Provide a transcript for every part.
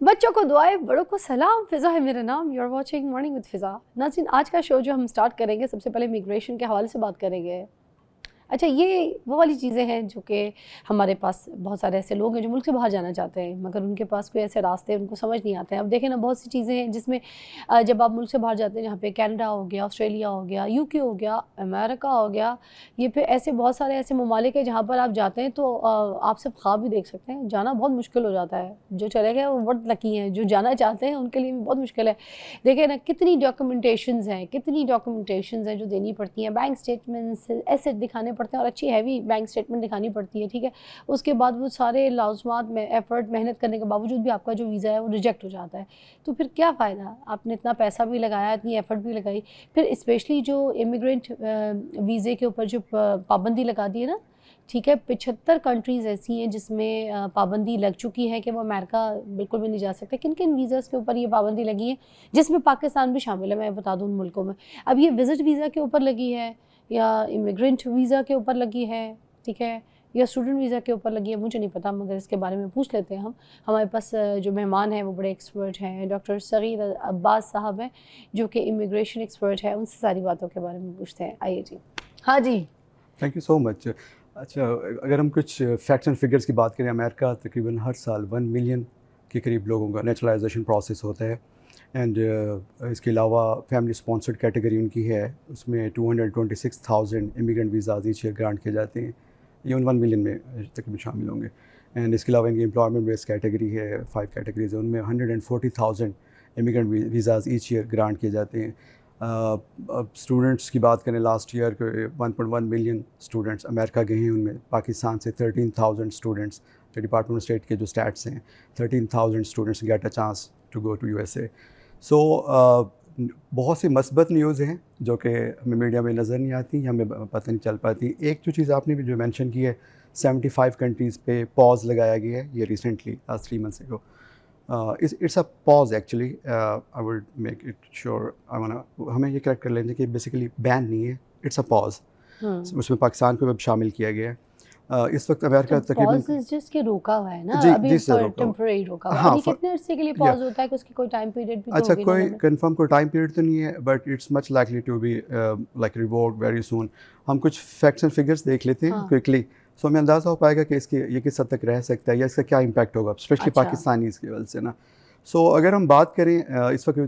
बच्चों को दुआएं, बड़ों को सलाम। फ़िज़ा है मेरा नाम। You are watching morning with Fiza. नाज़रीन, आज का शो जो हम स्टार्ट करेंगे, सबसे पहले इमिग्रेशन के हवाले से बात करेंगे। अच्छा, ये वो वाली चीज़ें हैं जो कि हमारे पास बहुत सारे ऐसे लोग हैं जो मुल्क से बाहर जाना चाहते हैं, मगर उनके पास कोई ऐसे रास्ते उनको समझ नहीं आते हैं। अब देखें ना, बहुत सी चीज़ें हैं जिसमें जब आप मुल्क से बाहर जाते हैं, जहाँ पे कनाडा हो गया, ऑस्ट्रेलिया हो गया, यूके हो गया, अमेरिका हो गया, ये फिर ऐसे बहुत सारे ऐसे ममालिक हैं जहाँ पर आप जाते हैं तो आप सिर्फ ख्वाब भी देख सकते हैं। जाना बहुत मुश्किल हो जाता है। जो चले गए वो बहुत लकी हैं, जो जाना चाहते हैं उनके लिए भी बहुत मुश्किल है। देखिए ना, कितनी डॉक्यूमेंटेशंस हैं जो देनी पड़ती हैं, बैंक स्टेटमेंट्स, एसेट दिखाने पड़ते हैं और अच्छी हैवी बैंक स्टेटमेंट दिखानी पड़ती है, ठीक है। उसके बाद वो सारे लाज़िमात में एफ़र्ट मेहनत करने के बावजूद भी आपका जो वीज़ा है वो रिजेक्ट हो जाता है। तो फिर क्या फ़ायदा? आपने इतना पैसा भी लगाया, इतनी एफ़र्ट भी लगाई, फिर स्पेशली जो इमिग्रेंट वीज़े के ऊपर जो पाबंदी लगा दी है ना, ठीक है, 75 कंट्रीज़ ऐसी हैं जिसमें पाबंदी लग चुकी है कि वो अमेरिका बिल्कुल भी नहीं जा सकते। किन-किन वीज़ाज़ के ऊपर ये पाबंदी लगी है, जिसमें पाकिस्तान भी शामिल है, मैं बता दूँ उन मुल्कों में। अब ये विज़िट वीज़ा के ऊपर लगी है या इमिग्रेंट वीज़ा के ऊपर लगी है, ठीक है, या स्टूडेंट वीज़ा के ऊपर लगी है, मुझे नहीं पता, मगर इसके बारे में पूछ लेते हैं हम। हमारे पास जो मेहमान हैं वो बड़े एक्सपर्ट हैं, डॉक्टर सगीर अब्बास साहब हैं, जो कि इमिग्रेशन एक्सपर्ट है। उनसे सारी बातों के बारे में पूछते हैं। आइए जी। हाँ जी। Thank you so much. अच्छा, अगर हम कुछ फैक्ट्स एंड फिगर्स की बात करें, अमेरिका तकरीबन हर साल 1 मिलियन के करीब लोगों का नेचुरलाइजेशन प्रोसेस होता है। एंड इसके अलावा फैमिली स्पॉन्सर्ड कैटेगरी उनकी है, उसमें 226,000 immigrant visas each year grant किए जाते हैं। ये उन 1 मिलियन में तकरीबन शामिल होंगे। एंड इसके अलावा इनकी एम्प्लॉयमेंट बेस्ड कैटेगरी है, 5 कैटेगरीज है, उनमें 140,000 immigrant visas each year grant किए जाते हैं। अब स्टूडेंट्स की बात करें, लास्ट ईयर के 1.1 मिलियन स्टूडेंट्स अमेरिका गए हैं, उनमें पाकिस्तान से 13,000 स्टूडेंट्स, जो डिपार्टमेंट ऑफ स्टेट के जो स्टैट्स हैं, 13,000 students get a chance to go to USA. So बहुत सी मस्बत न्यूज़ हैं जो कि हमें मीडिया में नज़र नहीं आती, हमें पता नहीं चल पाती। एक जो चीज़ आपने भी जो मेंशन की है, 75 कंट्रीज़ पे पॉज लगाया गया है, ये recently last 3 months ago. It's a pause actually. I would make it sure. हमें ये करेक्ट कर लेंगे कि बेसिकली बैन नहीं है, इट्स अ पॉज। उसमें पाकिस्तान को भी शामिल किया गया है। इस वक्त अमेरिका तो तकरीबन पॉज इज जस्ट के रोका हुआ है ना, जी अभी जी सर रोका हुआ। टेम्परेरी रोका हुआ है। हाँ अब ये कितने अरसे के लिए या पॉज होता है कि उसकी कोई टाइम पीरियड भी तो अच्छा, होगी ना कोई हमें? कंफर्म कोई टाइम पीरियड तो नहीं है, but it's much likely to be like revoked very soon. हम कुछ फैक्ट्स एंड फिगर्स देख लेते हैं क्विकली, सो हमें अंदाज़ा हो पाएगा कि इसके ये किस हद तक रह सकता है या इसका क्या इम्पैक्ट होगा, स्पेशली अच्छा। पाकिस्तानी इसकी वजह से ना। सो अगर हम बात करें, इस वक्त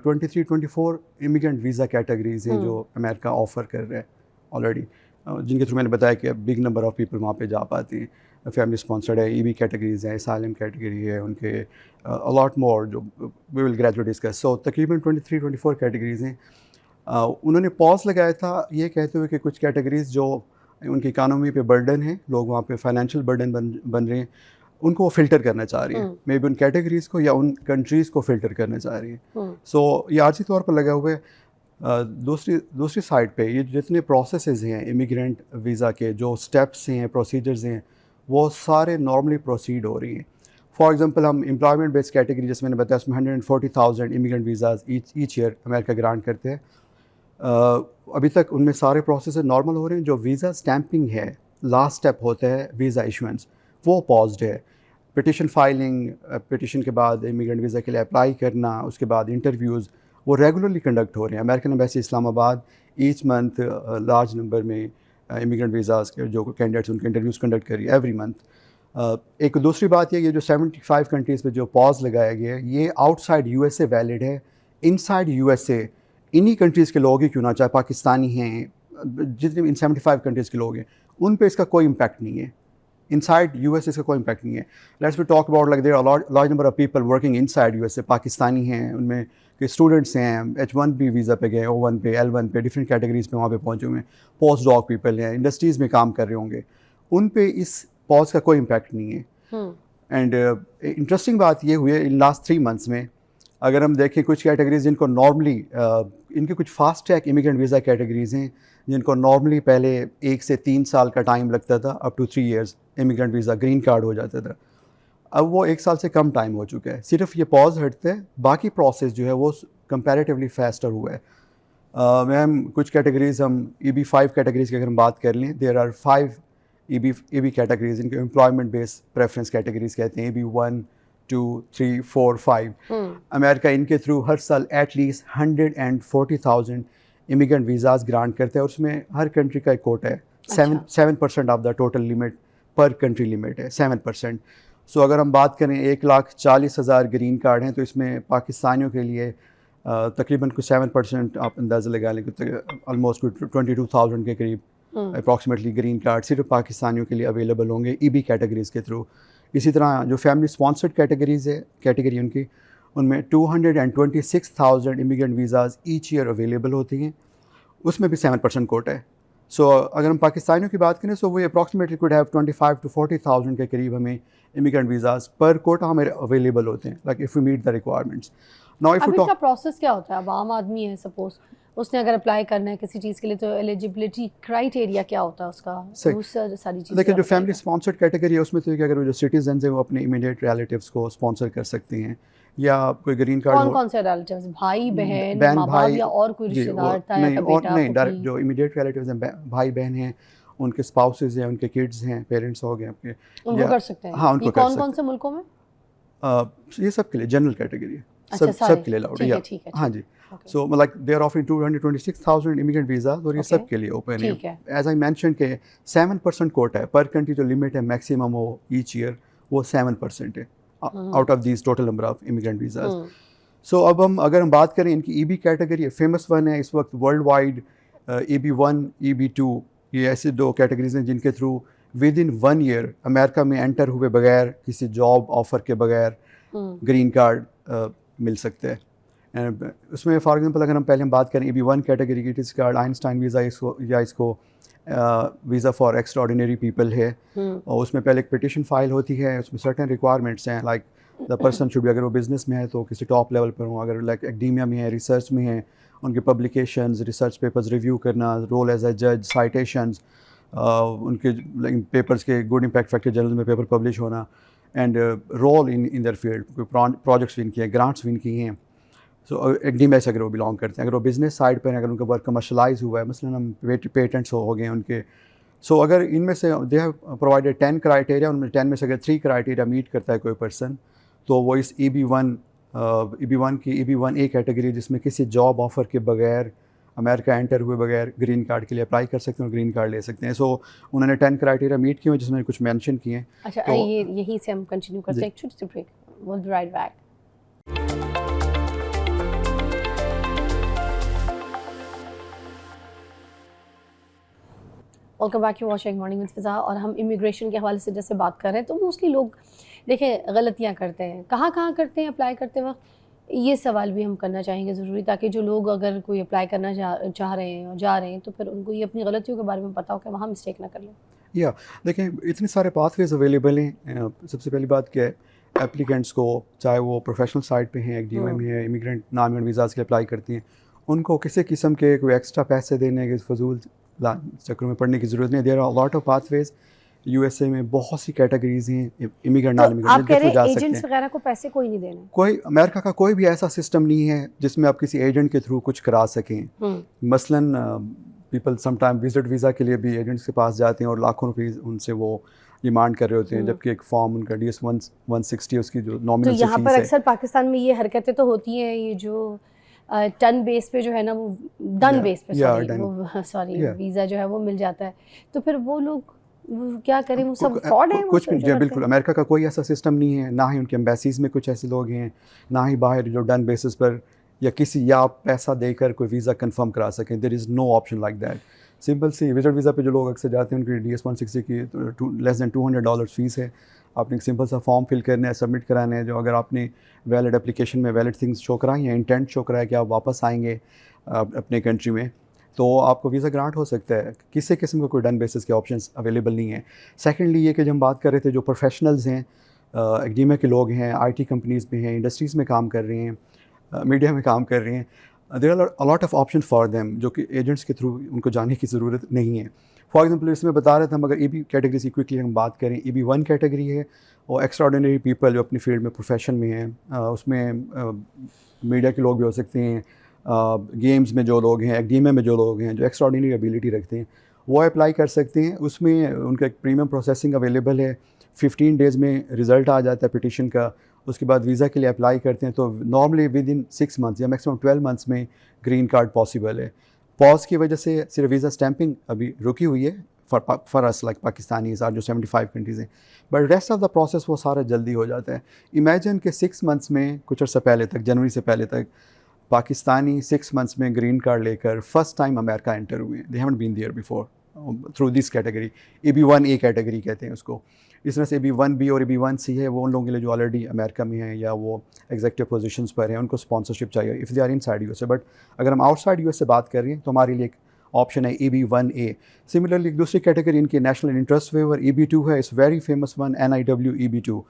23-24 इमिग्रेंट वीज़ा कैटेगरीज हैं जो अमेरिका ऑफ़र कर रहा है ऑलरेडी, जिनके थ्रू मैंने बताया कि बिग नंबर ऑफ़ पीपल वहाँ पे जा पाते हैं। फैमिली स्पॉन्सर्ड है, ईबी कैटेगरीज है, साइलम कैटेगरी है, उनके अलॉट मोर जो वी विल ग्रेजुएट डिस्कस। सो तकरीबन 23-24 कैटेगरीज हैं। उन्होंने पॉज लगाया था ये कहते हुए कि कुछ कैटेगरीज जो उनकी इकानमी पे बर्डन है, लोग वहाँ पे फाइनेंशियल बर्डन बन रहे हैं, उनको वो फ़िल्टर करना चाह रही है, मे बी उन कैटेगरीज़ को या उन कंट्रीज़ को फ़िल्टर करना चाह रही है। सो ये आर्जी तौर पर लगा हुआ है। दूसरी साइड पे ये जितने प्रोसेसेस हैं इमिग्रेंट वीज़ा के, जो स्टेप्स हैं, प्रोसीजर्स हैं, वो सारे नॉर्मली प्रोसीड हो रही हैं। फॉर एग्जांपल, हम एम्प्लॉयमेंट बेस्ड कैटेगरी जैसे मैंने बताया, उसमें 140,000 immigrant visas each year America grant करते हैं। अभी तक उनमें सारे प्रोसेस नॉर्मल हो रहे हैं। जो वीज़ा स्टैंपिंग है, लास्ट स्टेप होता है वीज़ा इशुएंस, वो पॉज्ड है। पिटिशन फाइलिंग, पिटिशन के बाद इमिग्रेंट वीज़ा के लिए अप्लाई करना, उसके बाद इंटरव्यूज़, वो रेगुलरली कंडक्ट हो रहे हैं। American embassy Islamabad each month large number में इमिग्रेंट वीज़ाज के जो कैंडिडेट्स उनके इंटरव्यूज़ कंडक्ट करिए एवरी मंथ। एक दूसरी बात ये जो 75 कंट्रीज़ पे जो पॉज लगाया गया है, ये आउटसाइड यूएसए वैलिड है। इनसाइड यूएसए इन्हीं कंट्रीज़ के लोग ही क्यों ना, चाहे पाकिस्तानी हैं, जितने इन 75 कंट्रीज़ के लोग हैं, उन पे इसका कोई इम्पैक्ट नहीं है। इनसाइड यूएसए इसका कोई इम्पैक्ट नहीं है। Let's we talk about like there are large number of people working inside USA, Pakistani हैं, उनमें के स्टूडेंट्स हैं, H1B वीज़ा पे गए, O1 पे, L1 पे, डिफरेंट कैटेगरीज़ में वहाँ पे पहुँचे हुए हैं, पोस्ट डॉक पीपल हैं, इंडस्ट्रीज़ में काम कर रहे होंगे, उन पे इस पॉज का कोई इम्पैक्ट नहीं है। एंड इंटरेस्टिंग बात ये हुई है इन लास्ट 3 मंथ्स में, अगर हम देखें कुछ कैटेगरीज जिनको नॉर्मली इनके कुछ fast track immigrant visa categories हैं जिनको नॉर्मली पहले 1 से 3 साल का टाइम लगता था, up to 3 years immigrant visa green card हो जाता था। अब वो 1 साल से कम टाइम हो चुका है। सिर्फ ये पॉज हटते हैं, बाकी प्रोसेस जो है वो कंपैरेटिवली फास्टर हुआ है। मैम कुछ कैटेगरीज़ हम EB5 कैटेगरीज़ की अगर हम बात कर लें, देयर आर 5 EB कैटेगरीज़, इनके एम्प्लॉयमेंट बेस्ड प्रेफरेंस कैटेगरीज़ कहते हैं, EB1, 2 3 4 5 अमेरिका इनके थ्रू हर साल एटलीस्ट 140,000 इमिग्रेंट वीज़ाज़ ग्रांट करते हैं और उसमें हर कंट्री का एक कोटा है। 7% ऑफ द टोटल लिमिट पर कंट्री लिमिट है 7%। सो अगर हम बात करें 1,40,000 ग्रीन कार्ड हैं तो इसमें पाकिस्तानियों के लिए तकरीबन कुछ 7% आप अंदाज़ा लगा लें, ऑलमोस्ट 22,000 के करीब अप्रॉक्सीमेटली ग्रीन कार्ड सिर्फ पाकिस्तानियों के लिए अवेलेबल होंगे EB कैटेगरीज़ के थ्रू। इसी तरह जो फैमिली स्पॉन्सर्ड कैटेगरी उनकी, उनमें 226,000 immigrant visas each year available होती हैं, उसमें भी 7% कोटा है। सो अगर हम पाकिस्तानियों की बात करें तो वो अप्रॉक्सीमेटली कुड हैव 25 to 40,000 के करीब हमें इमिग्रेंट वीज़ाज़ पर कोटा हमें अवेलेबल होते हैं, like if we meet the requirements. Now if अब यू इसका टॉक प्रोसेस क्या होता है? अब आम आदमी है सपोज, उसने अगर अप्लाई करना है किसी चीज़ के लिए, तो एलिजिबिलिटी क्राइटेरिया क्या होता है उसका? सही। वो सारी चीज़ें देखिए जो बताइए। फैमिली स्पॉन्सर्ड कैटेगरी है उसमें तो अगर वो जो सिटीजन है वो अपने इमीडिएट रिलेटिव्स को स्पॉन्सर कर सकते हैं, या कोई ग्रीन कार्ड कौन कौन से रिलेटिव्स? भाई बहन, बहन माँ बाप, भाई या और कोई जी, रिश्तेदार था, नहीं, या और बेटा नहीं, डायरेक्ट पुत्री? जो इमीडिएट रिलेटिव्स हैं, भाई बहन हैं, उनके स्पाउसेस हैं, उनके किड्स हैं, पेरेंट्स हो गए आपके, उनको कर सकते हैं? हाँ उनको ये कर कौन कौन सकते से मुल्कों में? हैं। ये सब के लिए जनरल कैटेगरी है, अच्छा, सब सारे? सब के लिए अलाउड है, ठीक है, या ठीक है, हाँ ठीक जी। Okay, so like they are offering 226,000 immigrant visa और ये ओके, सब के लिए ओपन ठीक है। है। एज आई मैंशन के 7% कोटा है पर कंट्री, जो लिमिट है मैक्सिमम हो ईच ईयर वो 7% है out of these total number of immigrant visas. So अब अगर हम बात करें इनकी EB कैटेगरी, फेमस वन है इस वक्त वर्ल्ड वाइड, EB1 EB2, ये ऐसे 2 कैटेगरीज हैं जिनके through with in 1 year America में एंटर हुए बगैर, किसी जॉब ऑफर के बगैर ग्रीन कार्ड मिल सकते हैं। एंड उसमें फॉर एग्जांपल अगर हम बात करें EB1 कैटेगरी की, it is called Einstein visa, इसको वीज़ा फॉर एक्स्ट्राऑर्डिनरी पीपल है, और उसमें पहले एक पिटिशन फाइल होती है, उसमें सर्टेन रिक्वायरमेंट्स हैं, like the person should be, अगर वो बिज़नेस में है तो किसी टॉप लेवल पर हो, अगर लाइक एकेडेमिया में है, रिसर्च में है, उनके पब्लिकेशंस, रिसर्च पेपर्स रिव्यू करना, रोल एज ए जज, साइटेशंस, उनके पेपर्स के गुड इम्पैक्ट फैक्टर जर्नल में पेपर पब्लिश होना, and role in the field, कोई प्रोजेक्ट्स विन किए हैं, ग्रांट्स विन किए हैं। सो एकेडेमिया से अगर वो बिलोंग करते हैं, अगर वो बिज़नेस साइड पर हैं, अगर उनका वर्क कमर्शलाइज हुआ है, मसलन हम पेटेंट्स हो गए उनके, सो अगर इनमें से दे हैव प्रोवाइडेड 10 क्राइटेरिया, उनमें 10 में से अगर 3 क्राइटेरिया मीट करता है कोई पर्सन, तो वो इस EB1A कैटेगरी, जिसमें किसी जॉब ऑफर के बगैर, अमेरिका एंटर हुए बगैर ग्रीन कार्ड के लिए अप्लाई कर सकते हैं और ग्रीन कार्ड ले सकते हैं। सो उन्होंने 10 क्राइटेरिया मीट किए हैं जिसमें कुछ मेंशन किए हैं। अच्छा, तो ये यहीं से हम कंटिन्यू करते हैं, एक छोटी सी break, will be right back. Welcome back, you watching morning with Fiza. और हम इमिग्रेशन के हवाले से जैसे बात कर रहे हैं, तो मोस्टली लोग देखें गलतियां करते हैं, कहाँ करते हैं अप्लाई करते वक्त, ये सवाल भी हम करना चाहेंगे ज़रूरी, ताकि जो लोग अगर कोई अप्लाई करना चाह रहे हैं और जा रहे हैं, तो फिर उनको ये अपनी गलतियों के बारे में पता हो कि वहाँ मिस्टेक ना कर लें। या देखिए इतने सारे पाथवेज अवेलेबल हैं। सबसे पहली बात क्या है, एप्लीकेंट्स को, चाहे वो प्रोफेशनल साइड पे हैं, एकेडेमिया में है, इमिग्रेंट नॉन इमिग्रेंट वीज़ाज़ के लिए अप्लाई करती हैं, उनको किसी किस्म के कोई एक्स्ट्रा पैसे देने के फजूल चक्कर में पड़ने की ज़रूरत नहीं। There are lot of pathways. USA में बहुत सी कैटेगरीज हैं, इमिग्रेंट नॉन तो आप कह इमिग्रेंट रहे जा हैं सकते एजेंट्स हैं। वगैरह को पैसे कोई नहीं देने? कोई अमेरिका का कोई भी ऐसा सिस्टम नहीं है जिसमें आप किसी एजेंट के थ्रू कुछ करा सकें। मसलन पीपल समटाइम विजिट वीज़ा के लिए भी एजेंट्स के पास जाते हैं और लाखों रुपये उनसे वो डिमांड कर रहे होते हैं, जबकि एक फॉर्म उनका DS 160 उसकी जो तो नॉमिनल यहाँ फीस पर है। अक्सर पाकिस्तान में ये हरकतें तो होती हैं, ये जो टन बेस पे जो है ना, वो डन बेस पे, सॉरी, वीज़ा जो है वो मिल जाता है, तो फिर वो लोग क्या करें? वो सब फ्रॉड है? कुछ भी बिल्कुल, अमेरिका का कोई ऐसा सिस्टम नहीं है, ना ही उनके एम्बेसीज में कुछ ऐसे लोग हैं, ना ही बाहर जो डन बेसिस पर या किसी या पैसा देकर कोई वीज़ा कंफर्म करा सकें। There is no option like that. Simple सी विजिट वीज़ा पे जो लोग अक्सर जाते हैं, उनकी DS 160 की लेस दैन $200 फ़ीस है। आपने एक सिंपल सा फॉर्म फिल करना है, सबमिट कराना है, जो अगर आपने वैलिड एप्लीकेशन में वैलिड थिंग्स शो कराई हैं, इंटेंट शो कराया कि आप वापस आएंगे अपने कंट्री में, तो आपको वीज़ा ग्रांट हो सकता है। किसी किस्म का कोई डन बेसिस के ऑप्शंस अवेलेबल नहीं है। सेकेंडली ये कि जब हम बात कर रहे थे, जो प्रोफेशनल्स हैं, एकेडेमिया के लोग हैं, IT कंपनीज़ में हैं, इंडस्ट्रीज़ में काम कर रहे हैं, मीडिया में काम कर रहे हैं, there are a lot of option for them, जो कि एजेंट्स के थ्रू उनको जाने की ज़रूरत नहीं है। फॉर एग्जांपल इसमें बता रहे थे हम, अगर EB कैटेगरी से क्विकली हम बात करें, EB1 कैटेगरी है और एक्स्ट्राऑर्डिनरी पीपल जो अपनी फील्ड में प्रोफेशन में हैं, उसमें मीडिया के लोग भी हो सकते हैं, गेम्स में जो लोग हैं, एकेडेमिया में जो लोग हैं, जो एक्स्ट्राऑर्डिनरी एबिलिटी रखते हैं, वो अप्लाई कर सकते हैं। उसमें उनका एक प्रीमियम प्रोसेसिंग अवेलेबल है, 15 डेज़ में रिज़ल्ट आ जाता है पिटिशन का, उसके बाद वीज़ा के लिए अप्लाई करते हैं तो नॉर्मली विद इन 6 मंथ्स या मैक्सिमम 12 मंथ्स में ग्रीन कार्ड पॉसिबल है। पॉज की वजह से सिर्फ वीज़ा स्टैंपिंग अभी रुकी हुई है फॉर अस लाइक पाकिस्तानीज़ और जो 75 कंट्रीज़ हैं, but rest of the process वो सारा जल्दी हो जाता है। इमेजिन कि 6 मंथ्स में कुछ अर्सा पहले तक, जनवरी से पहले तक पाकिस्तानी 6 मंथ्स में ग्रीन कार्ड लेकर फर्स्ट टाइम अमेरिका एंटर हुए हैं। They haven't been there before through this category, EB1A category कहते हैं उसको। इस तरह से EB1B और EB1C है वो उन लोगों के लिए जो ऑलरेडी अमेरिका में हैं या वो एग्जेक्टिव पोजीशंस पर हैं, उनको स्पॉन्सरशिप चाहिए if they are inside USA. But अगर हम आउटसाइड यूएस से बात कर रहे हैं तो हमारे लिए एक ऑप्शन है EB1A। सिमिलरली एक दूसरी कैटेगरी इनकी नेशनल इंटरेस्ट वेवर EB2 है, इस very famous one NIW EB2।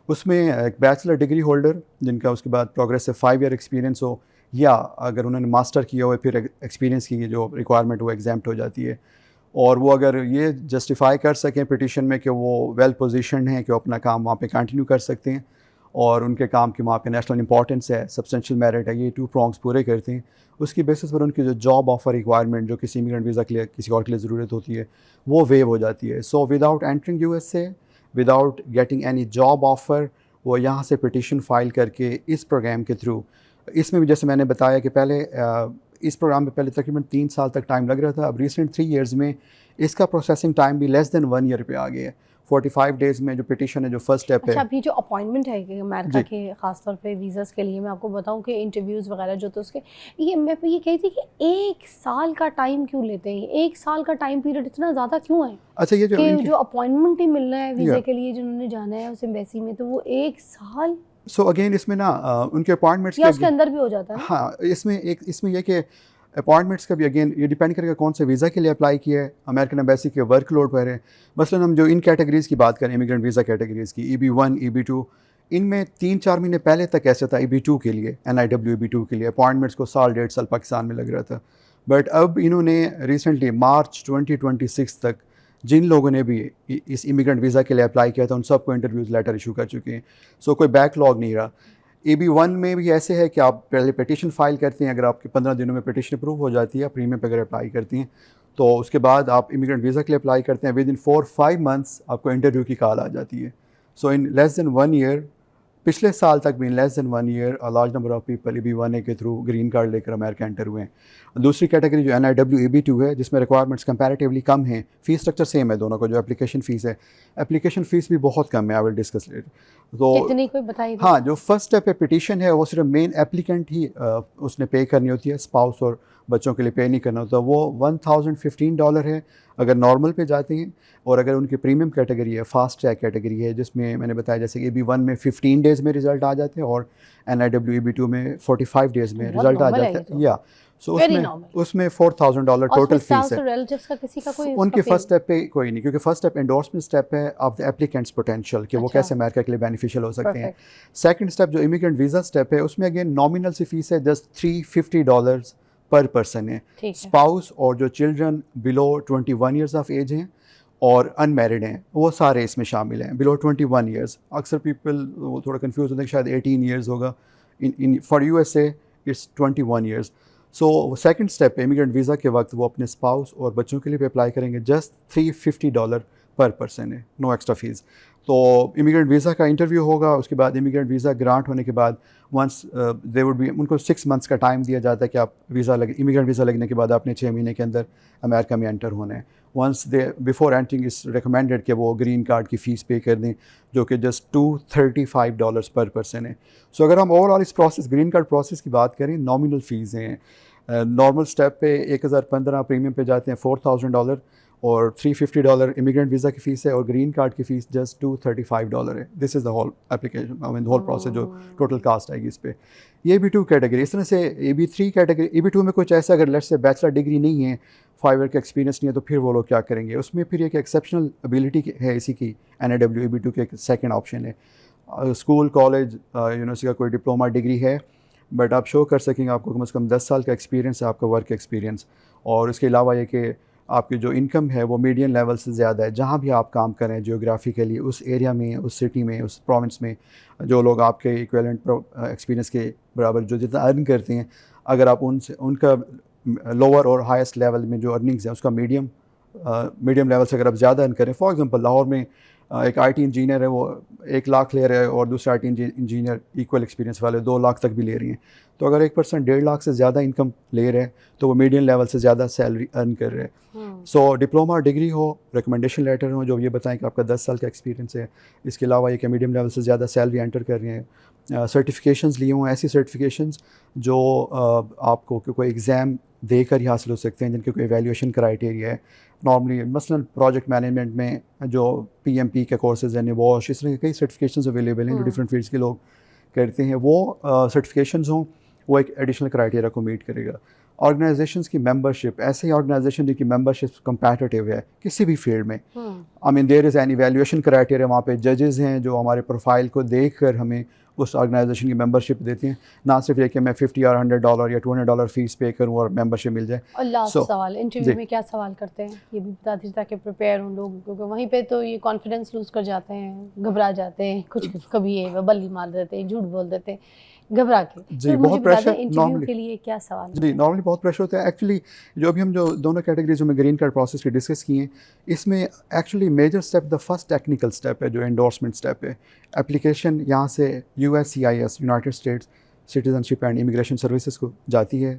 उसमें एक बैचलर डिग्री होल्डर जिनका उसके बाद प्रोग्रेसिव 5 ईयर एक्सपीरियंस हो, या अगर उन्होंने मास्टर किया हो फिर एक्सपीरियंस की जो रिक्वायरमेंट वो एग्जाम्प्ट हो जाती है, और वो अगर ये जस्टिफाई कर सकें पिटिशन में कि वो वेल पोजीशनड हैं कि वो अपना काम वहाँ पे कंटिन्यू कर सकते हैं और उनके काम की वहाँ पे नेशनल इंपॉर्टेंस है, सब्सटेंशियल मेरिट है, ये 2 प्रॉन्ग्स पूरे करते हैं, उसकी बेसिस पर उनकी जो जॉब ऑफर रिक्वायरमेंट जो किसी इमिग्रेंट वीज़ा के लिए किसी और के लिए ज़रूरत होती है वो वेव हो जाती है। So without entering USA, without getting any job offer, वो यहाँ से पिटिशन फाइल करके इस प्रोग्राम के थ्रू, इसमें भी जैसे मैंने बताया कि पहले इस प्रोग्राम में पहले तकरीबन 3 साल तक टाइम लग रहा था, अब रिसेंट 3 इयर्स में इसका प्रोसेसिंग टाइम भी लेस देन 1 ईयर पे आ गया है। 45 डेज़ में जो पिटिशन है, जो फर्स्ट स्टेप है। अच्छा, अभी जो अपॉइंटमेंट है कि अमेरिका के ख़ासतौर पे वीज़ाज़ के लिए, मैं आपको बताऊं कि इंटरव्यूज़ वगैरह जो तो उसके ये मैं ये कही थी कि 1 साल का टाइम क्यों लेते हैं? 1 साल का टाइम पीरियड इतना ज़्यादा क्यों है? अच्छा, ये जो अपॉइंटमेंट ही मिलना है वीज़ा के लिए जिन्होंने जाना है उस एम्बेसी में, तो वो 1 साल। सो अगेन इसमें ना उनके अपॉइंटमेंट्स या उसके अंदर भी हो जाता है। हाँ, इसमें यह कि अपॉइंटमेंट्स का भी अगेन ये डिपेंड करेगा कौन से वीज़ा के लिए अप्लाई किया है, अमेरिकन एम्बेसी के वर्कलोड पर है। मसलन हम जो इन कैटेगरीज़ की बात करें, इमिग्रेंट वीज़ा कैटेगरीज़ की, EB1, EB2, इनमें 3-4 महीने पहले तक ऐसा था EB2 के लिए, NIW EB2 के लिए अपॉइंटमेंट्स को साल 1.5 साल पाकिस्तान में लग रहा था। बट अब इन्होंने रिसेंटली मार्च 2026 तक जिन लोगों ने भी इस इमिग्रेंट वीज़ा के लिए अप्लाई किया था उन सबको इंटरव्यूज़ लेटर इशू कर चुके हैं। सो कोई बैकलॉग नहीं रहा। EB1 में भी ऐसे है कि आप पहले पिटिशन फाइल करते हैं, अगर आपके 15 दिनों में पिटिशन अप्रूव हो जाती है, प्रीमियम पर अगर अप्लाई करती हैं तो उसके बाद आप इमिग्रेंट वीज़ा के लिए अप्लाई करते हैं, विद इन 4-5 मंथ्स आपको इंटरव्यू की कॉल आ जाती है। सो इन लेस दैन 1 ईयर, पिछले साल तक भी in less than 1 year a large number of people EB1A के थ्रू ग्रीन कार्ड लेकर अमेरिका एंटर हुए हैं। दूसरी कैटेगरी जो NIW EB2 है, जिसमें रिक्वायरमेंट्स कंपैरेटिवली कम हैं, फ़ीस स्ट्रक्चर सेम है दोनों को, जो एप्लीकेशन फ़ीस है, एप्लीकेशन फ़ीस भी बहुत कम है, आई विल डिस्कस लेटर। तो कितनी कोई बताइए। हाँ, जो फर्स्ट स्टेप है पिटिशन है, वो सिर्फ मेन एप्लीकेंट ही उसने पे करनी होती है, स्पाउस और बच्चों के लिए पे नहीं करना होता। वो $1015 है अगर नॉर्मल पे जाते हैं, और अगर उनकी प्रीमियम कैटेगरी है, फास्ट ट्रैक कैटेगरी है, जिसमें मैंने बताया जैसे कि EB1 में 15 डेज़ में रिज़ल्ट आ जाते हैं और NIW EB2 में 45 डेज़ में रिज़ल्ट आ जाता है। या सो उसमें $4000 टोटल फीस है। रिलेटिव्स का किसी का कोई उनके फर्स्ट स्टेप पे कोई नहीं, क्योंकि फर्स्ट स्टेप एंडोर्समेंट स्टेप है ऑफ द एप्लीकेंट्स पोटेंशियल कि वो कैसे अमेरिका के लिए बेनिफिशियल हो सकते हैं। सेकंड स्टेप जो इमिग्रेंट वीज़ा स्टेप है, उसमें अगेन नॉमिनल सी फीस है, जस्ट $350 पर पर्सन है। स्पाउस और जो children below 21 years of age हैं और अनमैरिड हैं, वो सारे इसमें शामिल हैं, बिलो 21 ईयर्स। अक्सर पीपल वो थोड़ा कंफ्यूज होते हैं कि शायद 18 ईयर्स होगा, in for USA it's 21 years. So second step immigrant visa के वक्त वो अपने स्पाउस और बच्चों के लिए भी अप्लाई करेंगे, जस्ट $350 पर पर्सन है, नो एक्स्ट्रा फीस। तो इमिग्रेंट वीज़ा का इंटरव्यू होगा, उसके बाद इमिग्रेंट वीज़ा ग्रांट होने के बाद वंस दे वुड बी, उनको 6 मंथ्स का टाइम दिया जाता है कि आप इमिग्रेंट वीज़ा लगने के बाद आपने 6 महीने के अंदर अमेरिका में एंटर होना है। Once they before entering is recommended कि वो ग्रीन कार्ड की फ़ीस पे कर दें, जो कि जस्ट $235 पर पर्सन है। सो अगर हम ओवरऑल इस प्रोसेस ग्रीन कार्ड प्रोसेस की बात करें, नॉमिनल फ़ीस हैं। नॉर्मल स्टेप पे 1015, प्रीमियम पे जाते हैं $4000 और $350 इमिग्रेंट वीज़ा की फ़ीस है, और ग्रीन कार्ड की फ़ीस जस्ट $235 है। This is the whole application, I mean the whole process जो टोटल कास्ट आएगी इस पर। ये EB2 कैटेगरी। इस तरह से EB3 कैटेगरी, EB2 में कुछ ऐसा अगर लेट्स से बैचलर डिग्री नहीं है, 5 ईयर का एक्सपीरियंस नहीं है, तो फिर वो लोग क्या करेंगे? उसमें फिर एक एक्सेप्शनल एबिलिटी है इसी की, NIW EB2 के एक सेकेंड ऑप्शन है। स्कूल, कॉलेज, यूनिवर्सिटी का कोई डिप्लोमा डिग्री है, बट आप शो कर सकेंगे आपको कम से कम 10 साल का एक्सपीरियंस है, आपका वर्क एक्सपीरियंस। और इसके अलावा ये कि आपकी जो इनकम है वो मीडियम लेवल से ज़्यादा है, जहाँ भी आप काम करें जियोग्राफिकली उस एरिया में, उस सिटी में, उस प्रोविंस में, जो लोग आपके इक्विवेलेंट एक्सपीरियंस के बराबर जो जितना अर्न करते हैं, अगर आप उनसे उनका लोअर और हाईएस्ट लेवल में जो अर्निंग्स है उसका मीडियम लेवल से अगर आप ज़्यादा अर्न करें, फॉर एग्जांपल लाहौर में एक आईटी इंजीनियर है वो 1 लाख ले रहा है और दूसरा आईटी इंजीनियर इक्वल एक्सपीरियंस वाले 2 लाख तक भी ले रही हैं। तो अगर एक पर्सन 1.5 लाख से ज़्यादा इनकम ले रहे हैं तो वो मीडियम लेवल से ज़्यादा सैलरी अर्न कर रहे हैं। सो डिप्लोमा डिग्री हो, रिकमेंडेशन लेटर हो जो ये बताएं कि आपका 10 साल का एक्सपीरियंस है, इसके अलावा ये कि मीडियम लेवल से ज़्यादा सैलरी एंटर कर रहे हैं, सर्टिफिकेशंस लिए हों, ऐसी सर्टिफिकेशंस जो आपको कोई एग्ज़ाम देकर ही हासिल हो सकते हैं, जिनके कोई एवेल्यूएशन क्राइटेरिया है। नॉर्मली मसलन प्रोजेक्ट मैनेजमेंट में जो पीएमपी के कोर्सेज़ हैं, निवॉश, इस तरह के कई सर्टिफिकेशंस अवेलेबल हैं जो डिफरेंट फील्ड्स के लोग करते हैं। वो सर्टिफिकेशंस हों, वो एक एडिशनल क्राइटेरिया को मीट करेगा। ऑर्गेनाइजेशंस की मेंबरशिप, ऐसे ही ऑर्गेनाइजेशन जिनकी मेंबरशिप कंपैटिटिव है किसी भी फील्ड में, I mean there is an evaluation criteria, वहाँ पे जजेस हैं जो हमारे प्रोफाइल को देखकर हमें उस ऑर्गेनाइजेशन की मेंबरशिप देते हैं, ना सिर्फ ये कि मैं $50 या $100 या $200 फीस पे करूँ और मेंबरशिप मिल जाए। और लास्ट सवाल, इंटरव्यू में क्या सवाल करते हैं ये भी बता दीजिए ताकि प्रिपेयर हों लोग, क्योंकि वहीं पे तो ये कॉन्फिडेंस लूज़ कर जाते हैं, घबरा जाते हैं, कुछ कभी ये बल्ली मार देते हैं, झूठ बोल देते हैं घबरा के। जी, तो बहुत प्रेशर इंटरव्यू के लिए क्या सवाल? जी, नॉर्मली बहुत प्रेशर होता है। एक्चुअली जो अभी हम जो दोनों कैटेगरीज में ग्रीन कार्ड प्रोसेस की डिस्कस किए हैं, इसमें actually major step, the first technical step है जो एंडोर्समेंट स्टेप है। एप्लीकेशन यहाँ से USCIS, United States citizenship and immigration services को जाती है।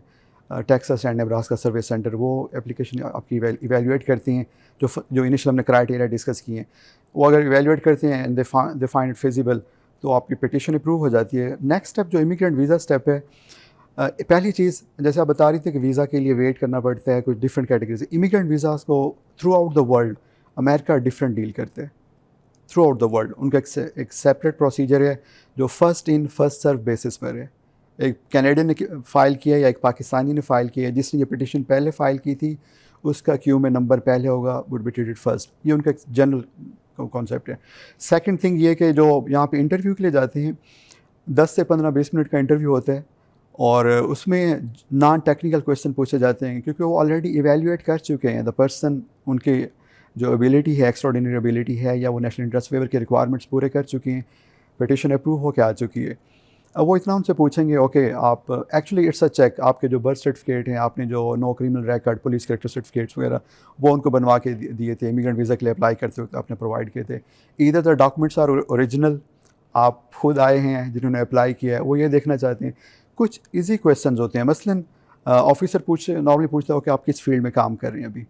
Texas and Nebraska service center वो एप्लीकेशन आपकी इवेल्यूएट करती हैं, जो इनिशियल हमने क्राइटेरिया डिस्कस किए हैं, वो अगर इवेल्यूएट करते हैं and they find it feasible तो आपकी पिटीशन अप्रूव हो जाती है। नेक्स्ट स्टेप जो इमिग्रेंट वीज़ा स्टेप है, पहली चीज़ जैसे आप बता रही थी कि वीज़ा के लिए वेट करना पड़ता है, कुछ डिफरेंट कैटेगरीज। इमिग्रेंट वीज़ास को through out the world America different deal करते हैं, थ्रू आउट द वर्ल्ड। उनका एक सेपरेट प्रोसीजर है जो first in first serve basis पर है। एक कैनेडियन ने फ़ाइल किया या एक पाकिस्तानी ने फ़ाइल किया, जिसने ये पिटीशन पहले फ़ाइल की थी उसका क्यू में नंबर पहले होगा, वुड बी ट्रीटेड फर्स्ट। ये उनका जनरल कॉन्सेप्ट है। सेकंड थिंग ये कि जो यहाँ पे इंटरव्यू के लिए जाते हैं 10 से 15-20 मिनट का इंटरव्यू होता है और उसमें नॉन टेक्निकल क्वेश्चन पूछे जाते हैं क्योंकि वो ऑलरेडी इवेल्यूएट कर चुके हैं द पर्सन, उनके जो एबिलिटी है, एक्स्ट्राऑर्डिनरी एबिलिटी है या वो नेशनल इंटरेस्ट वेवर के रिक्वायरमेंट्स पूरे कर चुके हैं, पिटीशन अप्रूव होकर आ चुकी है। अब वो इतना उनसे पूछेंगे, ओके आप एक्चुअली इट्स अ चेक, आपके जो बर्थ सर्टिफिकेट हैं, आपने जो no criminal record, police character certificates वगैरह वो उनको बनवा के दिए थे, इमिग्रेंट वीज़ा के लिए अप्लाई करते वक्त आपने प्रोवाइड किए थे। Either the documents are original, आप खुद आए हैं जिन्होंने अप्लाई किया है, वो ये देखना चाहते हैं। कुछ ईजी क्वेश्चन होते हैं, मसलन ऑफिसर नॉर्मली पूछता है कि आप किस फील्ड में काम कर रहे हैं। अभी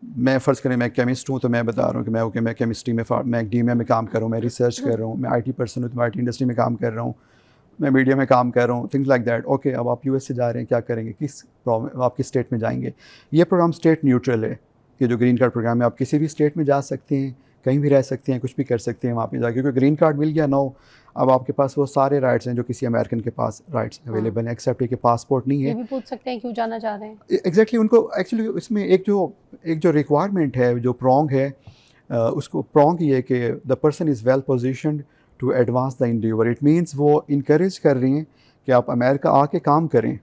मैं फ़र्ज़ करें मैं केमिस्ट हूँ तो मैं बता रहा हूँ कि मैं केमिस्ट्री में, मैं DMA में काम कर रहा हूँ, मैं रिसर्च कर रहा हूँ, मैं IT पर्सन हूँ तो मैं IT इंडस्ट्री में काम कर रहा हूँ, मैं मीडिया में काम कर रहा हूँ, थिंग्स लाइक दैट। ओके, अब आप US से जा रहे हैं, क्या करेंगे, आप किस स्टेट में जाएंगे। ये प्रोग्राम स्टेट न्यूट्रल है कि जो ग्रीन कार्ड प्रोग्राम है, आप किसी भी स्टेट में जा सकते हैं, कहीं भी रह सकते हैं, कुछ भी कर सकते हैं वहाँ पे जाके, क्योंकि ग्रीन कार्ड मिल गया। नो, अब आपके पास वो सारे राइट्स हैं जो किसी अमेरिकन के पास राइट्स अवेलेबल हैं, एक्सेप्ट कि पासपोर्ट नहीं है। ये भी पूछ सकते हैं क्यों जाना चाह रहे हैं। एग्जैक्टली उनको एक्चुअली इसमें एक जो रिक्वायरमेंट है, जो प्रॉन्ग है, उसको प्रॉन्ग ये कि the person is well positioned to advance the endeavour. It means वो इनक्रेज कर रही हैं कि आप अमेरिका आके काम करें।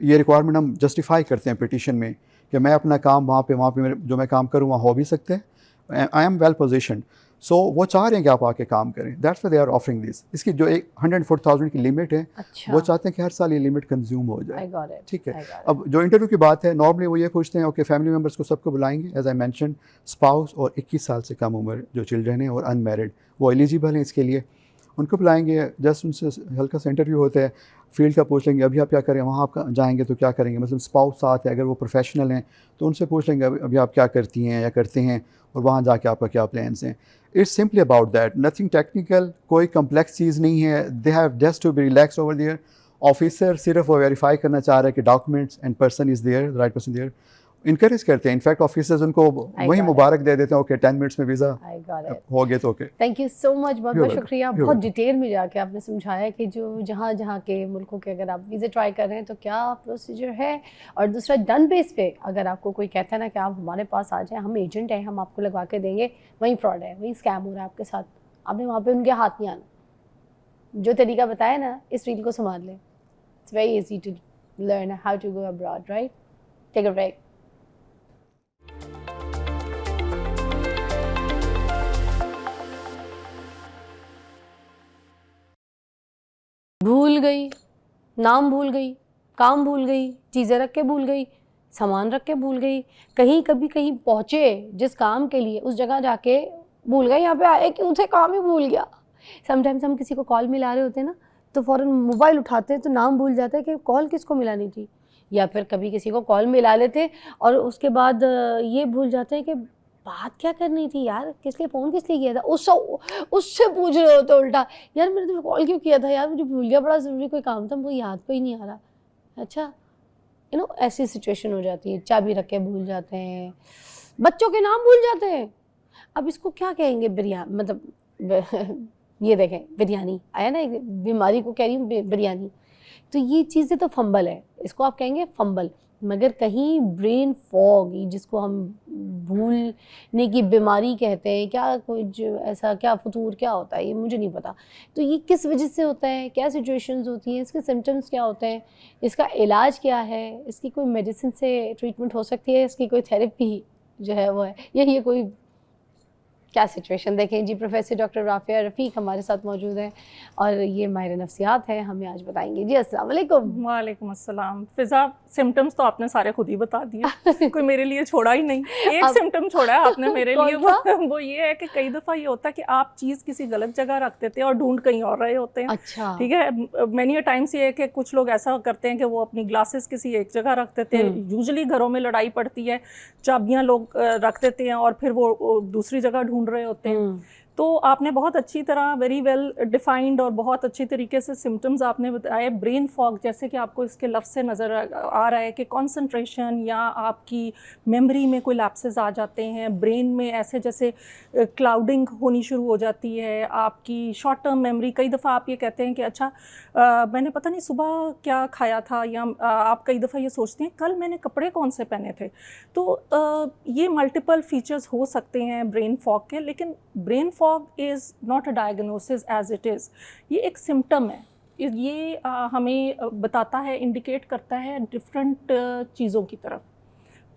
ये रिक्वायरमेंट हम जस्टिफाई करते हैं पिटीशन में कि मैं अपना काम वहाँ पे मेरे जो मैं काम करूँ वहाँ हो भी सकते हैं, आई एम वेल पोजिशन्ड। सो वो चाह रहे हैं कि आप आके काम करें, that's why they are offering this. इसकी जो एक 104,000 की लिमिट है, अच्छा। वो चाहते हैं कि हर साल ये लिमिट कंज्यूम हो जाए। ठीक है। I got it. अब जो इंटरव्यू की बात है, नॉर्मली वो ये पूछते हैं, ओके फैमिली मेम्बर्स को सबको बुलाएंगे, एज आई मैंशन, स्पाउस और 21 साल से कम उम्र जो चिल्ड्रन हैं और अनमैरिड वो एलिजिबल हैं इसके लिए, उनको बुलाएंगे। जस्ट उनसे हल्का सा इंटरव्यू होता है, फील्ड का पूछ लेंगे, अभी आप क्या करें, वहाँ आप जाएंगे तो क्या करेंगे, मतलब स्पाउस साथ है, अगर वो प्रोफेशनल हैं तो उनसे पूछ लेंगे अभी आप क्या करती हैं या करते हैं और वहाँ जाके आपका क्या प्लान्स हैं। It's simply about that, nothing technical, कोई कम्प्लेक्स चीज़ नहीं है। They have just to be relax over there. Officer सिर्फ वो वेरीफाई करना चाह रहा है कि documents and person is there, the right person there. Encourage करते हैं, इनफैक्ट ऑफिसर्स उनको वही मुबारक दे देते हैं, ओके 10 मिनट्स में वीज़ा हो गया तो okay. Thank you so much, बहुत बहुत शुक्रिया। बहुत डिटेल में जाके आपने समझाया कि जो जहाँ के मुल्कों के अगर आप वीज़ा ट्राई कर रहे हैं तो क्या प्रोसीजर है, और दूसरा डन बेस पे अगर आपको कोई कहता है ना कि आप हमारे पास आ जाएं, हम एजेंट हैं, हम आपको लगवा के देंगे, वहीं फ्रॉड है, वहीं स्कैम हो रहा है आपके साथ, आपने वहाँ पर उनके हाथ नहीं आना। जो तरीका बताया ना, इस रील को संभाल लें। It's very easy to learn how to go abroad, right? Take a break. भूल गई, नाम भूल गई, काम भूल गई, चीज़ें रख के भूल गई, सामान रख के भूल गई, कहीं कभी कहीं पहुँचे जिस काम के लिए, उस जगह जाके भूल गया यहाँ पे आए क्यों थे, काम ही भूल गया। समटाइम्स हम किसी को कॉल मिला रहे होते हैं ना, तो फ़ौरन मोबाइल उठाते हैं तो नाम भूल जाता है कि कॉल किसको मिलानी थी, या फिर कभी किसी को कॉल मिला लेते और उसके बाद ये भूल जाते हैं कि बात क्या करनी थी यार, किस लिए फ़ोन किस लिए किया था, उससे पूछ रहे होते उल्टा, यार मैंने तुम्हें कॉल क्यों किया था यार, मुझे भूल गया, बड़ा ज़रूरी कोई काम था, मुझे याद पे ही नहीं आ रहा। अच्छा, ऐसी सिचुएशन हो जाती है। चाबी रख के भूल जाते हैं, बच्चों के नाम भूल जाते हैं। अब इसको क्या कहेंगे, मतलब ये देखें, बिरयानी आया ना, एक बीमारी को कह रही हूँ बिरयानी, तो ये चीज़ें तो फंबल है, इसको आप कहेंगे फंबल। मगर कहीं ब्रेन फॉग, जिसको हम भूलने की बीमारी कहते हैं, क्या कुछ ऐसा, क्या फतूर क्या होता है ये मुझे नहीं पता। तो ये किस वजह से होता है, क्या सिचुएशंस होती हैं, इसके सिम्टम्स क्या होते हैं, इसका इलाज क्या है, इसकी कोई मेडिसिन से ट्रीटमेंट हो सकती है, इसकी कोई थेरेपी जो है वो है, ये कोई क्या सिचुएशन। देखें जी, प्रोफेसर डॉक्टर राफिया रफ़ीक हमारे साथ मौजूद हैं और ये माहिर नफ्सियात हैं, हमें आज बताएंगे। जी अस्सलाम वालेकुम। वालेकुम अस्सलाम। फिज़ा, सिम्टम्स तो आपने सारे खुद ही बता दिए, कोई मेरे लिए छोड़ा ही नहीं। एक सिम्टम छोड़ा है आपने मेरे लिए, वो ये है कि कई दफ़ा ये होता है कि आप चीज़ किसी गलत जगह रख देते हैं और ढूंढ कहीं और रहे होते हैं। अच्छा, ठीक है, मैनी टाइम्स ये है कि कुछ लोग ऐसा करते हैं कि वो अपनी ग्लासेस किसी एक जगह रख देते हैं। यूजुअली घरों में लड़ाई पड़ती है, चाबियाँ लोग रख देते हैं और फिर वो दूसरी जगह ढूंढ रहे होते हैं। तो आपने बहुत अच्छी तरह, वेरी वेल डिफाइंड और बहुत अच्छी तरीके से सिम्टम्स आपने बताए। ब्रेन फॉग, जैसे कि आपको इसके लफ्ज़ से नज़र आ रहा है कि कंसंट्रेशन या आपकी मेमोरी में कोई लैप्सेस आ जाते हैं, ब्रेन में ऐसे जैसे क्लाउडिंग होनी शुरू हो जाती है, आपकी शॉर्ट टर्म मेमोरी। कई दफ़ा आप ये कहते हैं कि अच्छा मैंने पता नहीं सुबह क्या खाया था, या आप कई दफ़ा ये सोचते हैं कल मैंने कपड़े कौन से पहने थे। तो ये मल्टीपल फीचर्स हो सकते हैं ब्रेन फॉग के, लेकिन brain fog is not a diagnosis as it is. ये एक सिम्टम है, ये हमें बताता है, इंडिकेट करता है डिफरेंट चीज़ों की तरफ।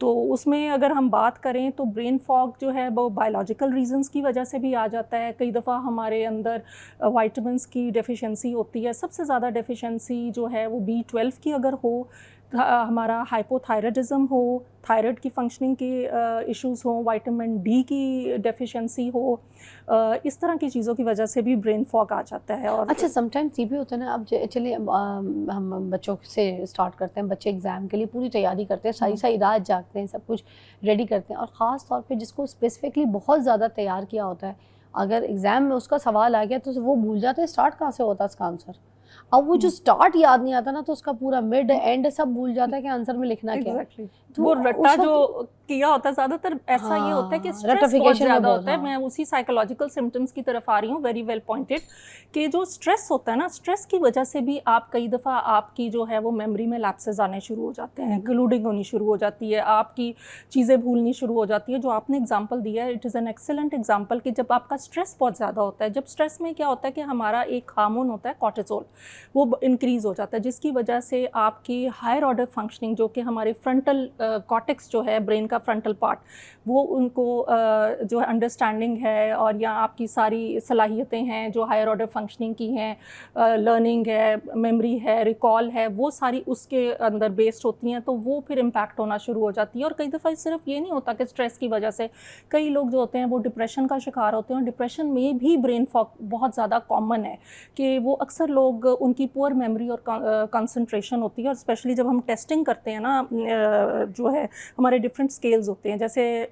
तो उसमें अगर हम बात करें तो ब्रेन फॉग जो है वो बायोलॉजिकल रीजंस की वजह से भी आ जाता है। कई दफ़ा हमारे अंदर वाइटामिन्स की डेफिशिएंसी होती है। सबसे ज़्यादा डेफिशिएंसी जो है वो B12 की अगर हो, हमारा हाइपोथायराइडिज्म हो, थायराइड की फंक्शनिंग के इश्यूज़ हों, विटामिन D की डेफिशिएंसी हो, इस तरह की चीज़ों की वजह से भी ब्रेन फॉग आ जाता है। और अच्छा, समटाइम्स ये भी होता है ना, अब चलिए हम बच्चों से स्टार्ट करते हैं। बच्चे एग्ज़ाम के लिए पूरी तैयारी करते हैं, सारी सारी रात जागते हैं, सब कुछ रेडी करते हैं, और ख़ास तौर पे जिसको स्पेसिफिकली बहुत ज़्यादा तैयार किया होता है, अगर एग्ज़ाम में उसका सवाल आ गया तो वो भूल जाते हैं स्टार्ट कहाँ से होता है उसका आंसर। अब वो जो स्टार्ट याद नहीं आता ना, तो उसका पूरा मिड एंड सब भूल जाता है कि आंसर में लिखना क्या है। तो वो रट्टा उस जो वक्त किया होता है, ज़्यादातर ऐसा ये होता है कि स्ट्रेस बहुत रटिफिकेशन में ज़्यादा बहुत, होता है। मैं उसी साइकोलॉजिकल सिम्टम्स की तरफ आ रही हूँ, वेरी वेल पॉइंटेड, कि जो स्ट्रेस होता है ना, स्ट्रेस की वजह से भी आप कई दफ़ा आपकी जो है वो मेमोरी में लैप्सेस आने शुरू हो जाते हैं, ग्लूडिंग होनी शुरू हो जाती है, आपकी चीज़ें भूलनी शुरू हो जाती है। जो आपने एग्जाम्पल दिया है, it is an excellent example कि जब आपका स्ट्रेस बहुत ज़्यादा होता है, जब स्ट्रेस में क्या होता है कि हमारा एक हार्मोन होता है कॉर्टिसोल, वो इंक्रीज़ हो जाता है, जिसकी वजह से आपकी हायर ऑर्डर फंक्शनिंग, जो कि हमारे फ्रंटल कॉर्टेक्स जो है ब्रेन का फ्रंटल पार्ट, वो उनको जो है अंडरस्टैंडिंग है और या आपकी सारी सलाहियतें हैं जो हायर ऑर्डर फंक्शनिंग की हैं, लर्निंग है, मेमोरी है, रिकॉल है, वो सारी उसके अंदर बेस्ड होती हैं। तो वो फिर इम्पैक्ट होना शुरू हो जाती है। और कई दफ़ा सिर्फ ये नहीं होता कि स्ट्रेस की वजह से, कई लोग जो होते हैं वो डिप्रेशन का शिकार होते हैं, और डिप्रेशन में भी ब्रेन फॉग बहुत ज़्यादा कॉमन है कि वो अक्सर लोग, उनकी पुअर मेमोरी और कंसंट्रेशन होती है। और स्पेशली जब हम टेस्टिंग करते हैं ना, जो है हमारे डिफरेंट स्केल्स होते हैं, जैसे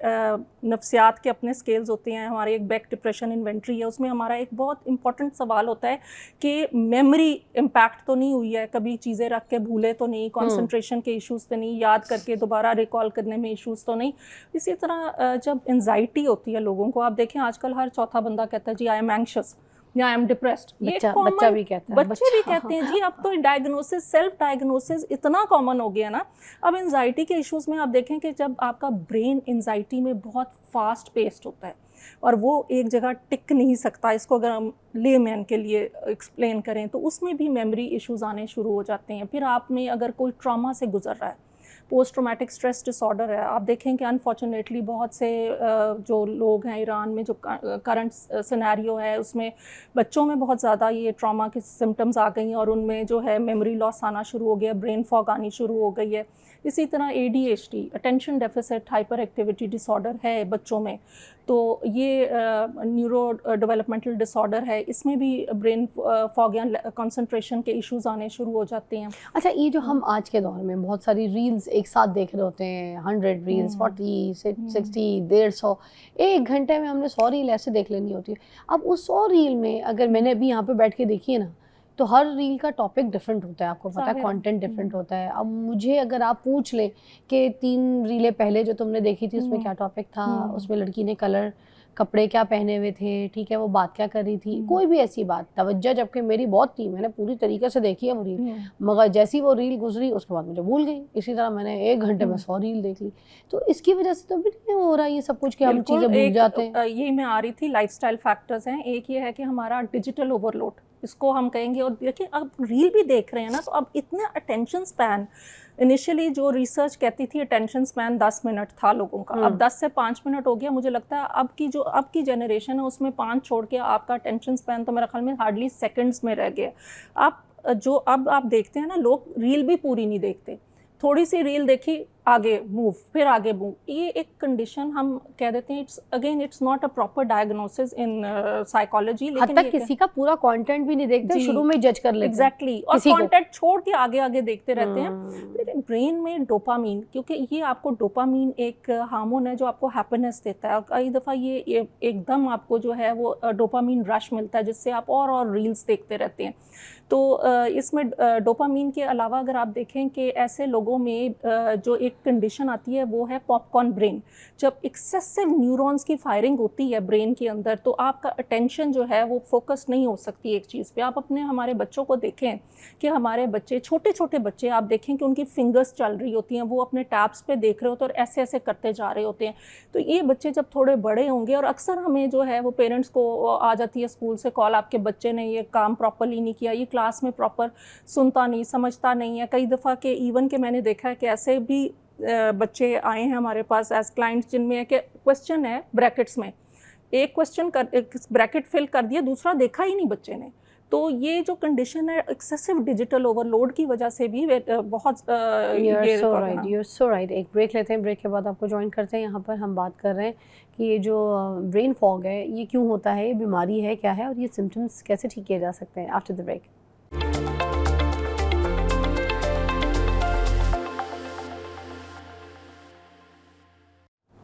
नफ्सियात के अपने स्केल्स होते हैं, हमारे एक बैक डिप्रेशन इन्वेंट्री है, उसमें हमारा एक बहुत इंपॉर्टेंट सवाल होता है कि मेमोरी इम्पैक्ट तो नहीं हुई है, कभी चीज़ें रख के भूले तो नहीं, कंसंट्रेशन के इश्यूज़ तो नहीं, याद करके दोबारा रिकॉल करने में इश्यूज़ तो नहीं। इसी तरह जब एंजाइटी होती है लोगों को, आप देखें आजकल हर चौथा बंदा कहता है जी आई एम एंग्शियस या आई एम डिप्रेस्ड। बच्चा भी कहता है, बच्चे भी कहते हैं जी। अब तो डायग्नोसिस, सेल्फ डायग्नोसिस इतना कॉमन हो गया ना। अब एंजाइटी के इश्यूज़ में आप देखें कि जब आपका ब्रेन एंजाइटी में बहुत फास्ट पेस्ड होता है और वो एक जगह टिक नहीं सकता, इसको अगर हम लेमैन के लिए एक्सप्लेन करें तो उसमें भी मेमोरी इश्यूज़ आने शुरू हो जाते हैं। फिर आप में अगर कोई ट्रॉमा से गुजर रहा है, पोस्ट ट्रॉमेटिक स्ट्रेस डिसऑर्डर है, आप देखें कि अनफॉर्चुनेटली बहुत से जो लोग हैं ईरान में, जो करंट सिनेरियो है उसमें बच्चों में बहुत ज़्यादा ये ट्रॉमा की सिम्टम्स आ गई हैं और उनमें जो है मेमोरी लॉस आना शुरू हो गया, ब्रेन फॉग आनी शुरू हो गई है। इसी तरह ADHD, attention deficit hyper activity disorder है बच्चों में, तो ये न्यूरो डेवलपमेंटल डिसऑर्डर है, इसमें भी ब्रेन फॉग या कंसंट्रेशन के इश्यूज आने शुरू हो जाते हैं। अच्छा, ये जो हम आज के दौर में बहुत सारी रील्स एक साथ देख रहे होते हैं, 100 रील्स, 40, 60, 150, एक घंटे में हमने 100 रील ऐसे देख लेनी होती है। अब उस 100 रील में अगर मैंने अभी यहाँ पे बैठ के देखी है ना, तो हर रील का टॉपिक डिफरेंट होता है, आपको पता है, कंटेंट डिफरेंट होता है। अब मुझे अगर आप पूछ लें कि 3 रीलें पहले जो तुमने देखी थी उसमें क्या टॉपिक था, उसमें लड़की ने कपड़े क्या पहने हुए थे, ठीक है, वो बात क्या कर रही थी, कोई भी ऐसी बात तवज्जो, जबकि मेरी बहुत थी, मैंने पूरी तरीके से देखी है वो रील, मगर जैसी वो रील गुजरी उसके बाद मुझे भूल गई। इसी तरह मैंने 1 घंटे में 100 रील देख ली। तो इसकी वजह से तो भी नहीं हो रहा ये सब कुछ कि हम चीज़ें भूल जाते हैं। ये मैं आ रही थी, लाइफस्टाइल फैक्टर्स हैं। एक ये है कि हमारा डिजिटल ओवरलोड, इसको हम कहेंगे। और देखिए अब रील भी देख रहे हैं ना, तो अब इतना अटेंशन स्पैन, इनिशियली जो रिसर्च कहती थी अटेंशन स्पैन 10 मिनट था लोगों का, अब 10 से 5 मिनट हो गया। मुझे लगता है अब की जनरेशन है उसमें 5 छोड़ के आपका अटेंशन स्पैन तो मेरे ख्याल में हार्डली सेकंड्स में रह गया। अब आप देखते हैं ना, लोग रील भी पूरी नहीं देखते, थोड़ी सी रील देखी, आगे मूव, फिर आगे मूव। ये एक कंडीशन हम कह देते हैं, it's not a proper diagnosis in psychology. लेकिन तक किसी का पूरा कंटेंट भी नहीं देखते, शुरू में जज कर लेते हैं। एग्जैक्टली, और कंटेंट छोड़ के आगे देखते रहते हैं। लेकिन ब्रेन में डोपामीन, क्योंकि ये आपको डोपामीन एक हार्मोन है जो आपको हैप्पीनेस देता है, और कई दफ़ा ये एकदम आपको जो है वो डोपामीन रश मिलता है, जिससे आप और रील्स देखते रहते हैं। तो इसमें डोपामीन के अलावा अगर आप देखें कि ऐसे लोगों में जो एक कंडीशन आती है वो है पॉपकॉर्न ब्रेन। जब एक्सेसिव न्यूरॉन्स की फायरिंग होती है ब्रेन के अंदर, तो आपका अटेंशन जो है वो फोकस नहीं हो सकती एक चीज़ पे। आप हमारे बच्चों को देखें कि हमारे बच्चे, छोटे छोटे बच्चे, आप देखें कि उनकी फिंगर्स चल रही होती हैं, वो अपने टैब्स पे देख रहे होते हैं और ऐसे ऐसे करते जा रहे होते हैं। तो ये बच्चे जब थोड़े बड़े होंगे, और अक्सर हमें जो है वो पेरेंट्स को आ जाती है स्कूल से कॉल, आपके बच्चे ने ये काम प्रॉपरली नहीं किया, ये क्लास में प्रॉपर सुनता नहीं, समझता नहीं है। कई दफ़ा के इवन के मैंने देखा है कि ऐसे भी बच्चे आए हैं हमारे पास एज क्लाइंट्स, जिनमें है कि क्वेश्चन है ब्रैकेट्स में, एक क्वेश्चन ब्रैकेट फिल कर दिया, दूसरा देखा ही नहीं बच्चे ने। तो ये जो कंडीशन है एक्सेसिव डिजिटल ओवरलोड की वजह से भी बहुत You're so right। एक ब्रेक लेते हैं, ब्रेक के बाद आपको ज्वाइन करते हैं। यहाँ पर हम बात कर रहे हैं कि ये जो ब्रेन फॉग है ये क्यों होता है, ये बीमारी है क्या है, और ये सिम्टम्स कैसे ठीक किए जा सकते हैं। After the break.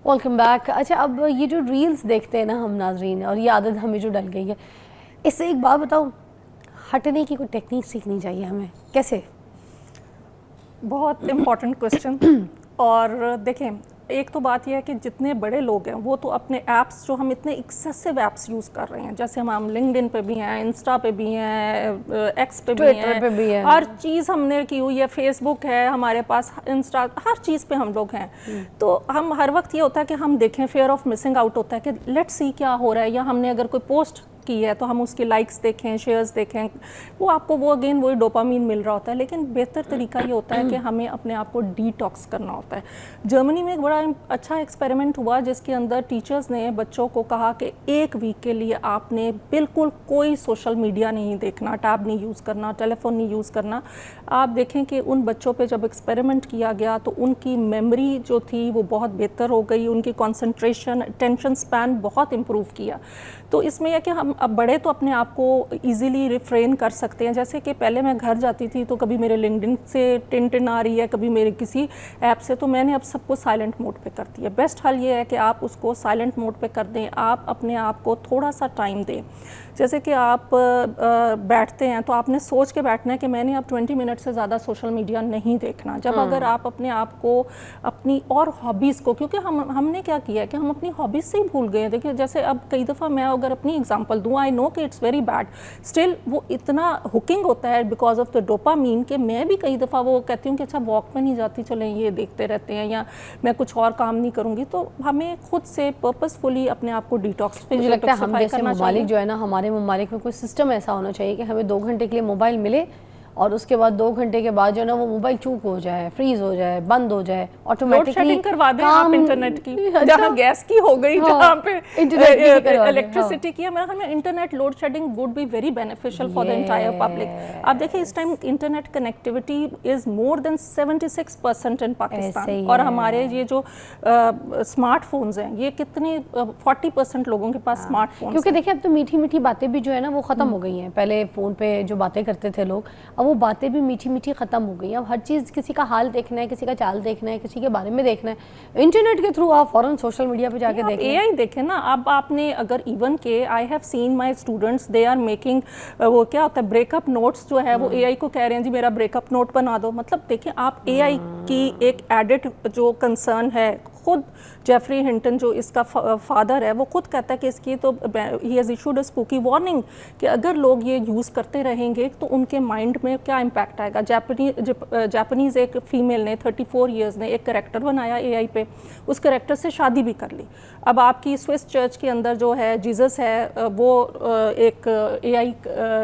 Welcome back. अच्छा, अब ये जो रील्स देखते हैं ना हम नाजरीन, और ये आदत हमें जो डल गई है, इससे एक बात बताओ, हटने की कोई टेक्निक सीखनी चाहिए हमें, कैसे? बहुत इम्पॉर्टेंट क्वेश्चन। और देखें, एक तो बात यह है कि जितने बड़े लोग हैं वो तो अपने ऐप्स, जो हम इतने एक्सेसिव ऐप्स यूज़ कर रहे हैं, जैसे हम लिंक्डइन पे भी हैं, इंस्टा पे भी हैं, एक्स पे भी हैं, हर चीज़ हमने की हुई है, फेसबुक है हमारे पास, इंस्टा, हर चीज़ पे हम लोग हैं। तो हम हर वक्त ये होता है कि हम देखें, फेयर ऑफ मिसिंग आउट होता है कि लेट्स सी क्या हो रहा है, या हमने अगर कोई पोस्ट की है तो हम उसके लाइक्स देखें, शेयर्स देखें, वो आपको वो अगेन वही डोपामीन मिल रहा होता है। लेकिन बेहतर तरीका ये होता है कि हमें अपने आप को डिटॉक्स करना होता है। जर्मनी में एक बड़ा अच्छा एक्सपेरिमेंट हुआ जिसके अंदर टीचर्स ने बच्चों को कहा कि 1 वीक के लिए आपने बिल्कुल कोई सोशल मीडिया नहीं देखना, टैब नहीं यूज़ करना, टेलीफोन नहीं यूज़ करना। आप देखें कि उन बच्चों पे जब एक्सपेरिमेंट किया गया तो उनकी मेमोरी जो थी वो बहुत बेहतर हो गई, उनकी कंसंट्रेशन, अटेंशन स्पैन बहुत इम्प्रूव किया। तो इसमें यह कि हम अब बड़े तो अपने आप को इजीली रिफ्रेन कर सकते हैं। जैसे कि पहले मैं घर जाती थी तो कभी मेरे लिंक्डइन से टिन आ रही है, कभी मेरे किसी ऐप से, तो मैंने अब सबको साइलेंट मोड पे कर दिया। बेस्ट हल ये है कि आप उसको साइलेंट मोड पे कर दें, आप अपने आप को थोड़ा सा टाइम दें। जैसे कि आप बैठते हैं तो आपने सोच के बैठना है कि मैंने अब 20 मिनट से ज़्यादा सोशल मीडिया नहीं देखना। जब अगर आप अपने आप को अपनी और हॉबीज़ को, क्योंकि हमने क्या किया है कि हम अपनी हॉबीज़ से ही भूल गए हैं। देखिए, जैसे अब कई दफ़ा मैं अगर अपनी एग्जांपल दूं, आई नो कि इट्स वेरी बैड, स्टिल वो इतना हुकिंग होता है बिकॉज ऑफ द डोपामीन कि मैं भी कई दफ़ा वो कहती हूँ कि अच्छा वॉक पे नहीं जाती, चलें ये देखते रहते हैं, या मैं कुछ और काम नहीं करूँगी। तो हमें खुद से पर्पसफुली अपने आप को डिटॉक्स, मुझे लगता है हम जैसे ममालिक जो है ना, हमारे ममालिक में कोई सिस्टम ऐसा होना चाहिए कि हमें 2 घंटे के लिए मोबाइल मिले और उसके बाद 2 घंटे के बाद जो है ना वो मोबाइल चूक हो जाए, फ्रीज हो जाए, बंद हो जाए, लोड ऑटोमेटिकली शेडिंग करवा दें आप इंटरनेट की, अच्छा, जहाँ गैस की हो गई, हाँ, जहाँ पे इंटरनेट की करवा दें, इलेक्ट्रिसिटी की है। मेरे ख्याल में internet load shedding would be very beneficial for the entire public. आप देखिए इस time internet connectivity is more than 76% इन पाकिस्तान, और हमारे ये जो स्मार्टफोन्स हैं ये कितने 40% लोगों के पास स्मार्टफोन। क्योंकि देखिए अब तो मीठी मीठी बातें भी जो है ना वो ख़त्म हो गई हैं। पहले फ़ोन पे जो बातें करते थे लोग, अब वो बातें भी मीठी मीठी ख़त्म हो गई हैं। अब हर चीज़ किसी का हाल देखना है, किसी का चाल देखना है, किसी के बारे में देखना है, इंटरनेट के थ्रू आप फ़ौरन सोशल मीडिया पे जाके देखें। एआई देखें ना, अब आपने अगर इवन के I have seen my students they are making वो क्या होता है ब्रेकअप नोट्स जो है वो एआई को कह रहे हैं जी मेरा ब्रेकअप नोट बना दो। मतलब देखिए आप एआई की एक एडिट जो कंसर्न है, खुद जेफरी हिंटन जो इसका फादर है वो खुद कहता है कि इसकी तो he has issued a spooky warning कि अगर लोग ये यूज़ करते रहेंगे तो उनके माइंड में क्या इम्पैक्ट आएगा। जापानीज़ एक फ़ीमेल ने 34 इयर्स ने एक करैक्टर बनाया एआई पे, उस करैक्टर से शादी भी कर ली। अब आपकी स्विस चर्च के अंदर जो है जीसस है वो एक एआई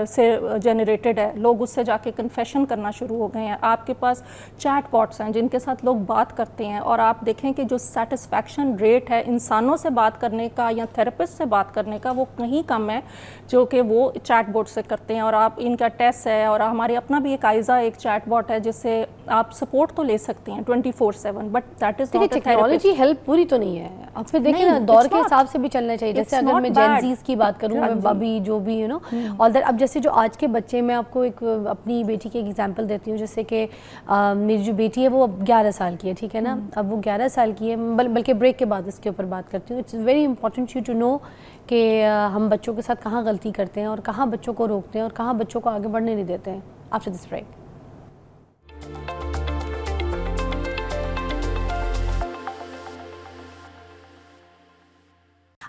से जनरेटेड है, लोग उससे जाके कन्फेशन करना शुरू हो गए हैं। आपके पास चैट बॉट्स हैं जिनके साथ लोग बात करते हैं, और आप देखें कि जो सेटिस्फैक्शन रेट है इंसानों से बात करने का या थेरेपिस्ट से बात करने का वो कहीं कम है जो कि वो चैट बोट से करते हैं। और आप इनका टेस्ट है, और हमारे अपना भी एक आइज़ा एक चैट बॉट है जिससे आप सपोर्ट तो ले सकते हैं 24/7, but that is not technology help पूरी तो नहीं है। अब फिर देखिए ना दौर के हिसाब से भी चलना चाहिए। जैसे अगर मैं जेनजीज की बात करूँ, मैं अभी जो भी ऑल दैट, अब जैसे जो आज के बच्चे, मैं आपको एक अपनी बेटी की एग्जांपल देती हूँ। जैसे कि मेरी जो बेटी है वो अब 11 साल की है, ठीक है ना। अब वो 11 साल की है, बल्कि ब्रेक के बाद इसके ऊपर बात करती हूँ। It's very important you to know कि हम बच्चों के साथ कहाँ गलती करते हैं और कहाँ बच्चों को रोकते हैं और कहाँ बच्चों को आगे बढ़ने नहीं देते हैं। After this break.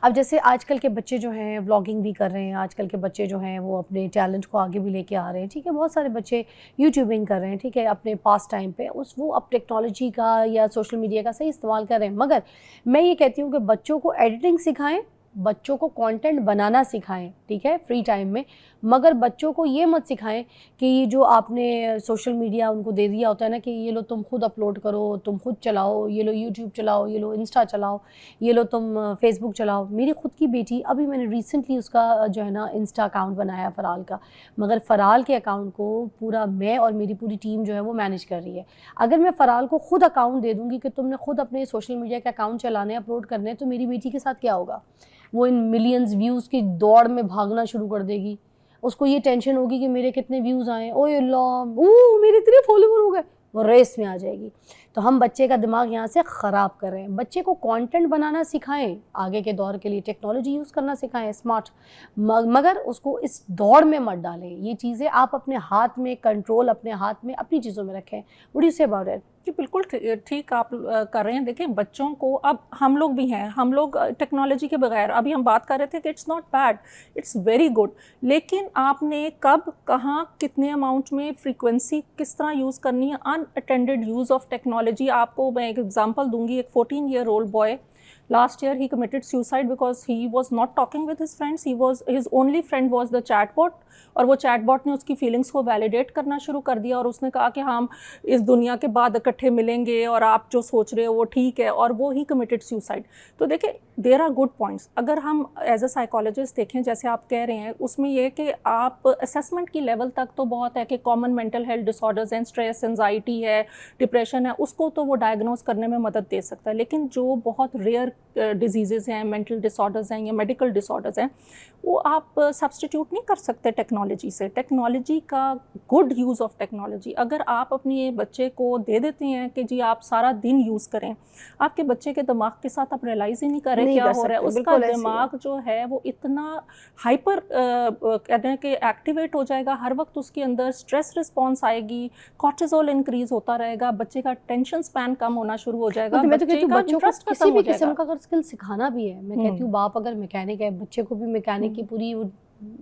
अब जैसे आजकल के बच्चे जो हैं व्लॉगिंग भी कर रहे हैं, आजकल के बच्चे जो हैं वो अपने टैलेंट को आगे भी लेके आ रहे हैं, ठीक है। बहुत सारे बच्चे यूट्यूबिंग कर रहे हैं, ठीक है, अपने पास टाइम पे वो अब टेक्नोलॉजी का या सोशल मीडिया का सही इस्तेमाल कर रहे हैं। मगर मैं ये कहती हूँ कि बच्चों को एडिटिंग सिखाएं, बच्चों को कंटेंट बनाना सिखाएं, ठीक है, फ्री टाइम में। मगर बच्चों को ये मत सिखाएं कि जो आपने सोशल मीडिया उनको दे दिया होता है ना कि ये लो तुम खुद अपलोड करो, तुम खुद चलाओ, ये लो यूट्यूब चलाओ, ये लो इंस्टा चलाओ, ये लो तुम फेसबुक चलाओ। मेरी खुद की बेटी, अभी मैंने रिसेंटली उसका जो है ना इंस्टा अकाउंट बनाया फ़राल का, मगर फ़राल के अकाउंट को पूरा मैं और मेरी पूरी टीम जो है वो मैनेज कर रही है। अगर मैं फ़राल को खुद अकाउंट दे दूँगी कि तुमने खुद अपने सोशल मीडिया के अकाउंट चलाने, अपलोड करने, तो मेरी बेटी के साथ क्या होगा? वो इन मिलियंस व्यूज़ की दौड़ में भागना शुरू कर देगी। उसको ये टेंशन होगी कि मेरे कितने व्यूज़ आए, ओए अल्लाह, मेरे इतने फॉलोवर हो गए, वो रेस में आ जाएगी। तो हम बच्चे का दिमाग यहाँ से ख़राब कर रहे हैं। बच्चे को कंटेंट बनाना सिखाएं, आगे के दौर के लिए टेक्नोलॉजी यूज़ करना सिखाएं स्मार्ट, मगर उसको इस दौड़ में मत डालें। ये चीज़ें आप अपने हाथ में, कंट्रोल अपने हाथ में, अपनी चीज़ों में रखें। What do you say about it? जी बिल्कुल ठीक आप कर रहे हैं। देखिए बच्चों को, अब हम लोग भी हैं, हम लोग टेक्नोलॉजी के बगैर, अभी हम बात कर रहे थे कि it's not bad, it's very good, लेकिन आपने कब, कहाँ, कितने अमाउंट में, फ्रीक्वेंसी किस तरह यूज़ करनी है। अनअटेंडेड यूज़ ऑफ टेक्नोलॉजी, आपको मैं एक एग्जांपल दूंगी। एक 14 year old boy, last year he committed suicide because he was not talking with his friends, his only friend was the chatbot, और वो चैटबॉट ने उसकी फीलिंग्स को वैलिडेट करना शुरू कर दिया, और उसने कहा कि हम इस दुनिया के बाद इकट्ठे मिलेंगे और आप जो सोच रहे हो वो ठीक है, और वो ही कमिटेड सुसाइड। तो देखिए देयर आर गुड पॉइंट्स। अगर हम एज अ साइकोलॉजिस्ट देखें, जैसे आप कह रहे हैं, उसमें यह कि आप असेसमेंट की लेवल तक तो बहुत है कि कॉमन मेंटल हेल्थ डिसऑर्डर्स हैं, स्ट्रेस, एंजाइटी है, डिप्रेशन है, उसको तो वो डायग्नोज करने में मदद दे सकता है। लेकिन जो बहुत रेयर डिजीज़ हैं, मेंटल डिसऑर्डर्स हैं या मेडिकल डिसऑर्डर्स हैं, वो आप सब्सटीट्यूट नहीं कर सकते टेक्नोलॉजी से। टेक्नोलॉजी का गुड यूज़ ऑफ टेक्नोलॉजी, अगर आप अपने बच्चे को दे देते हैं कि जी आप सारा दिन यूज़ करें, आपके बच्चे के दिमाग के साथ आप रियलाइज़ ही नहीं कर रहे क्या हो रहा है। उसका दिमाग जो है वो इतना हाइपर कहते हैं कि एक्टिवेट हो जाएगा, हर वक्त उसके अंदर स्ट्रेस रिस्पॉन्स आएगी, कॉर्टिजोल इंक्रीज होता रहेगा, बच्चे का टेंशन स्पैन कम होना शुरू हो जाएगा, बच्चे का इंटरेस्ट खत्म हो जाएगा। किसी भी किस्म का अगर स्किल सिखाना भी है, मैं कहती हूँ बाप अगर मैकेनिक है, बच्चे को भी मैकेनिक की पूरी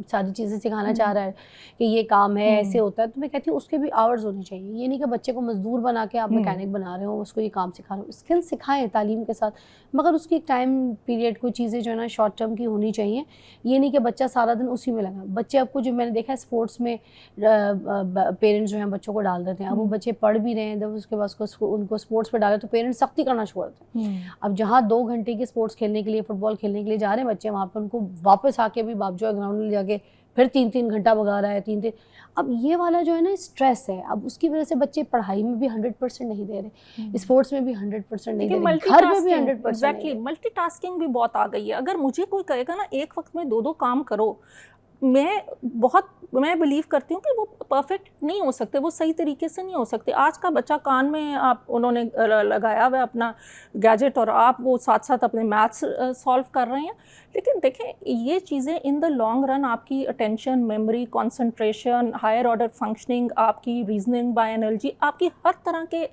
सारी चीज़ें सिखाना चाह रहा है कि ये काम है, ऐसे होता है, तो मैं कहती हूँ उसके भी आवर्स होने चाहिए। ये नहीं कि बच्चे को मजदूर बना के आप मैकेनिक बना रहे हो, उसको ये काम सिखा रहे हो। स्किल सिखाएं तालीम के साथ, मगर उसकी एक टाइम पीरियड कोई चीज़ें जो है ना शॉर्ट टर्म की होनी चाहिए। ये नहीं कि बच्चा सारा दिन उसी में लगा। बच्चे आपको जो मैंने देखा है स्पोर्ट्स में पेरेंट्स जो हैं बच्चों को डाल देते हैं। अब वो बच्चे पढ़ भी रहे हैं, जब उसके बाद उनको स्पोर्ट्स पर डाले तो पेरेंट्स सख्ती करना छोड़ देते हैं। अब जहाँ 2 घंटे की स्पोर्ट्स खेलने के लिए, फुटबॉल खेलने के लिए जा रहे हैं बच्चे, वहाँ पर उनको वापस आके भी बाप जो है ग्राउंड में जाके फिर 3-3 घंटा भगा रहा है, 3-3। अब ये वाला जो है ना स्ट्रेस है, अब उसकी वजह से बच्चे पढ़ाई में भी 100% नहीं दे रहे, स्पोर्ट्स में भी 100% नहीं दे रहे, घर में भी 100%। एग्जैक्टली, मल्टीटास्किंग भी बहुत आ गई है। अगर मुझे कोई कहेगा ना एक वक्त में 2-2 काम करो, मैं बिलीव करती हूँ कि वो परफेक्ट नहीं हो सकते, वो सही तरीके से नहीं हो सकते। आज का बच्चा कान में उन्होंने लगाया हुआ अपना गैजेट और आप वो साथ साथ अपने मैथ्स सॉल्व कर रहे हैं। लेकिन देखें ये चीज़ें इन द लॉन्ग रन आपकी attention, memory, concentration, higher order functioning, आपकी रीजनिंग बाय एनर्जी, आपकी हर तरह के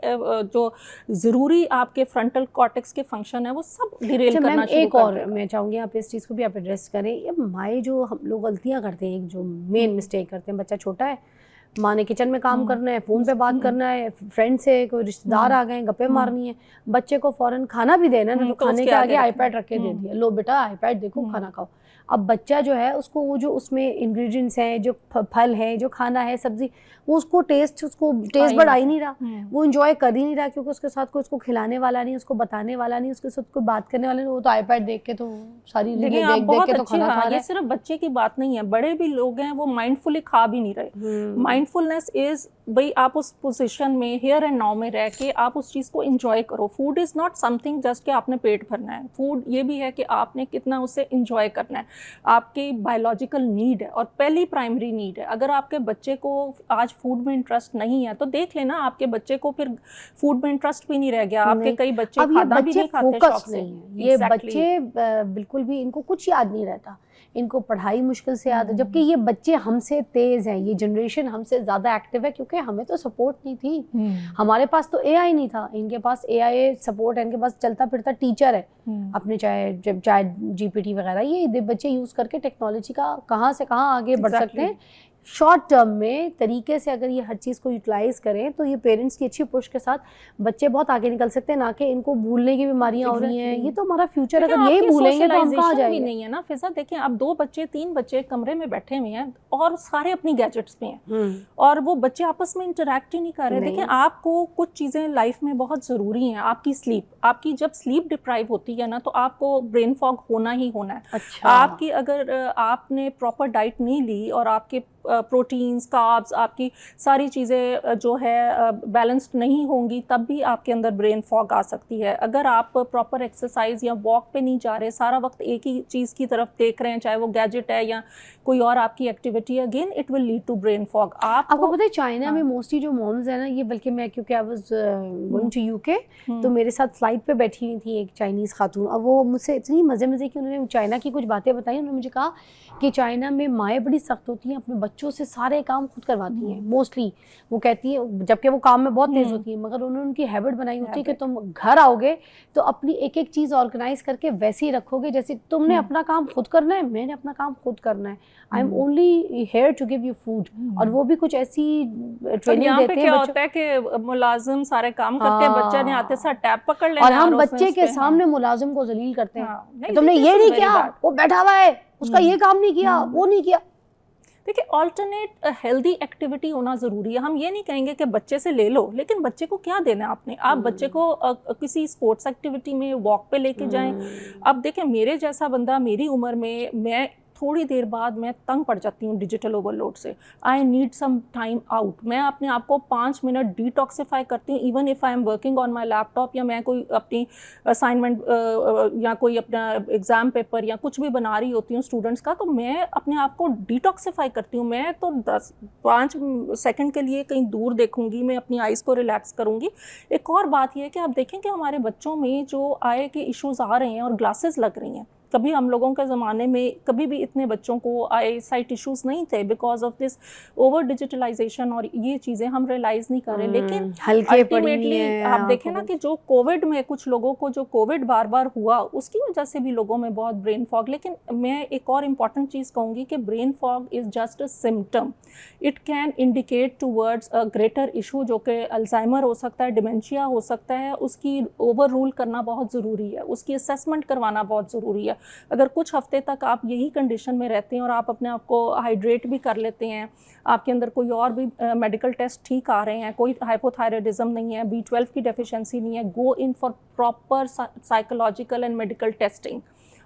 जो ज़रूरी आपके फ्रंटल कॉर्टेक्स के फंक्शन है वो सब डिरेल करना शुरू एक कर और देगा। मैं चाहूँगी आप इस चीज़ को भी आप एड्रेस करें। ये माए जो हम लोग गलतियाँ करते हैं, जो मेन मिस्टेक करते हैं, बच्चा छोटा है, माँ ने किचन में काम करना है, फ़ोन पे बात करना है, फ्रेंड से कोई रिश्तेदार आ गए, गप्पे मारनी है, बच्चे को फ़ौरन खाना भी देना है ना, तो खाने के आगे आईपैड रख के दे दिया, लो बेटा आईपैड देखो खाना खाओ। अब बच्चा जो है उसको वो जो उसमें इंग्रेडिएंट्स हैं, जो फल है, जो खाना है, सब्जी, वो उसको टेस्ट बड आ ही नहीं रहा, वो एंजॉय कर ही नहीं रहा, क्योंकि उसके साथ कोई उसको खिलाने वाला नहीं, उसको बताने वाला नहीं, उसके साथ कोई बात करने वाला नहीं। वो तो आईपैड देख के तो सारी रीलें देख के तो खाना खा रहा है। ये सिर्फ बच्चे की बात नहीं है, बड़े भी लोग हैं वो माइंडफुली खा भी नहीं रहे। माइंडफुलनेस इज भाई आप उस पोजीशन में हियर एंड नाउ में रह के आप उस चीज़ को एंजॉय करो। Food is not something just कि आपने पेट भरना है, फूड ये भी है कि आपने कितना उसे एंजॉय करना है, आपकी बायोलॉजिकल नीड है और पहली प्राइमरी नीड है। अगर आपके बच्चे को आज फूड में इंटरेस्ट नहीं है तो देख लेना आपके बच्चे को फिर फूड में इंटरेस्ट भी नहीं रह गया। आपके कई बच्चे खाना भी नहीं खाते शौक से। ये बच्चे बिल्कुल भी इनको कुछ याद नहीं रहता, इनको पढ़ाई मुश्किल से याद है, जबकि ये बच्चे हमसे तेज़ हैं, ये जनरेशन हमसे ज़्यादा एक्टिव है, क्योंकि हमें तो सपोर्ट नहीं थी, हमारे पास तो एआई नहीं था, इनके पास एआई सपोर्ट है, इनके पास चलता फिरता टीचर है अपने, चाहे जीपीटी वगैरह, ये बच्चे यूज़ करके टेक्नोलॉजी का कहाँ से कहाँ आगे बढ़ सकते हैं। शॉर्ट टर्म में तरीके से अगर ये हर चीज़ को यूटिलाइज करें तो ये पेरेंट्स की अच्छी पुश के साथ बच्चे बहुत आगे निकल सकते हैं, ना कि इनको भूलने की बीमारियां हो रही हैं। ये तो हमारा फ्यूचर, अगर यही भूलेंगे तो हम कहाँ जाएंगे। नहीं है ना फिजा, देखें अब 2 बच्चे 3 बच्चे कमरे में बैठे हुए हैं और सारे अपनी गैजेट्स पे हैं और वो बच्चे आपस में इंटरेक्ट ही नहीं कर रहे। देखें आपको कुछ चीज़ें लाइफ में बहुत ज़रूरी हैं, आपकी स्लीप, आपकी जब स्लीप डिप्राइव होती है ना तो आपको ब्रेन फॉग होना ही होना है। अच्छा। आपकी अगर आपने प्रॉपर डाइट नहीं ली और आपके प्रोटीन्स, कार्ब्स, आपकी सारी चीज़ें जो है बैलेंस्ड नहीं होंगी, तब भी आपके अंदर ब्रेन फॉग आ सकती है। अगर आप प्रॉपर एक्सरसाइज या वॉक पे नहीं जा रहे, सारा वक्त एक ही चीज़ की तरफ देख रहे हैं, चाहे वो गैजेट है या कोई और आपकी activity, again it will lead to brain fog. आपको पता है चाइना में मोस्टली जो मॉम्स है ना, ये बल्कि मैं क्योंकि I was going to UK, तो मेरे साथ फ्लाइट पे बैठी हुई थी एक चाइनीज़ खातून। अब वो मुझसे इतनी मज़े की उन्होंने चाइना की कुछ बातें बताई। उन्होंने मुझे कहा कि चाइना में माएँ बड़ी सख्त होती हैं, अपने बच्चों से सारे काम खुद करवाती हैं मोस्टली। वो कहती है, जबकि वो काम में बहुत तेज़ होती है, मगर उन्होंने उनकी हैबिट बनाई होती है कि तुम घर आओगे तो अपनी एक एक चीज़ ऑर्गेनाइज करके वैसे ही रखोगे जैसे तुमने अपना काम खुद करना है, मैंने अपना काम खुद करना है, I am only here to give you food. और वो भी कुछ ऐसी ट्रेनिंग देते हैं। क्या होता है कि मुलाजिम सारे काम करते हैं, बच्चा ने आते साथ टैब पकड़ लेना और हम बच्चे के सामने मुलाजिम को जलील करते हैं, तुमने ये नहीं किया, वो बैठा हुआ है, उसका ये काम नहीं किया, वो नहीं किया। देखिए ऑल्टरनेट हेल्दी एक्टिविटी होना ज़रूरी है। हम ये नहीं कहेंगे कि बच्चे से ले लो, लेकिन बच्चे को क्या देना है आपने। आप बच्चे को किसी स्पोर्ट्स एक्टिविटी में वॉक पे लेके जाएं। अब देखें मेरे जैसा बंदा मेरी उम्र में, मैं थोड़ी देर बाद मैं तंग पड़ जाती हूँ डिजिटल ओवरलोड से। I need some time out. मैं अपने आप को 5 मिनट डिटॉक्सिफाई करती हूँ, even if I am working on my laptop, या मैं कोई अपनी असाइनमेंट या कोई अपना एग्ज़ाम पेपर या कुछ भी बना रही होती हूँ स्टूडेंट्स का, तो मैं अपने आप को डिटॉक्सिफाई करती हूँ। मैं तो 5 सेकंड के लिए कहीं दूर देखूँगी, मैं अपनी आइज़ को रिलैक्स करूँगी। एक और बात यह है कि आप देखें कि हमारे बच्चों में जो आय के इश्यूज़ आ रहे हैं और ग्लासेस लग रही हैं, कभी हम लोगों के ज़माने में कभी भी इतने बच्चों को आई साइट इश्यूज़ नहीं थे because of this over digitalization, और ये चीज़ें हम रियलाइज़ नहीं कर रहे। लेकिन हल्के अल्टीमेटली आप देखें ना कि जो कोविड में कुछ लोगों को जो कोविड बार बार हुआ उसकी वजह से भी लोगों में बहुत ब्रेन फॉग। लेकिन मैं एक और इम्पॉर्टेंट चीज़ कहूँगी कि brain fog is just a symptom, it can indicate towards a greater issue जो कि अल्जाइमर हो सकता है, डिमेंशिया हो सकता है। उसकी ओवर रूल करना बहुत ज़रूरी है, उसकी असेसमेंट करवाना बहुत ज़रूरी है। अगर कुछ हफ्ते तक आप यही कंडीशन में रहते हैं और आप अपने आप को हाइड्रेट भी कर लेते हैं, आपके अंदर कोई और भी मेडिकल टेस्ट ठीक आ रहे हैं, कोई हाइपोथायराइडिज्म नहीं है, B12 की डेफिशिएंसी नहीं है, go in for proper psychological and medical testing.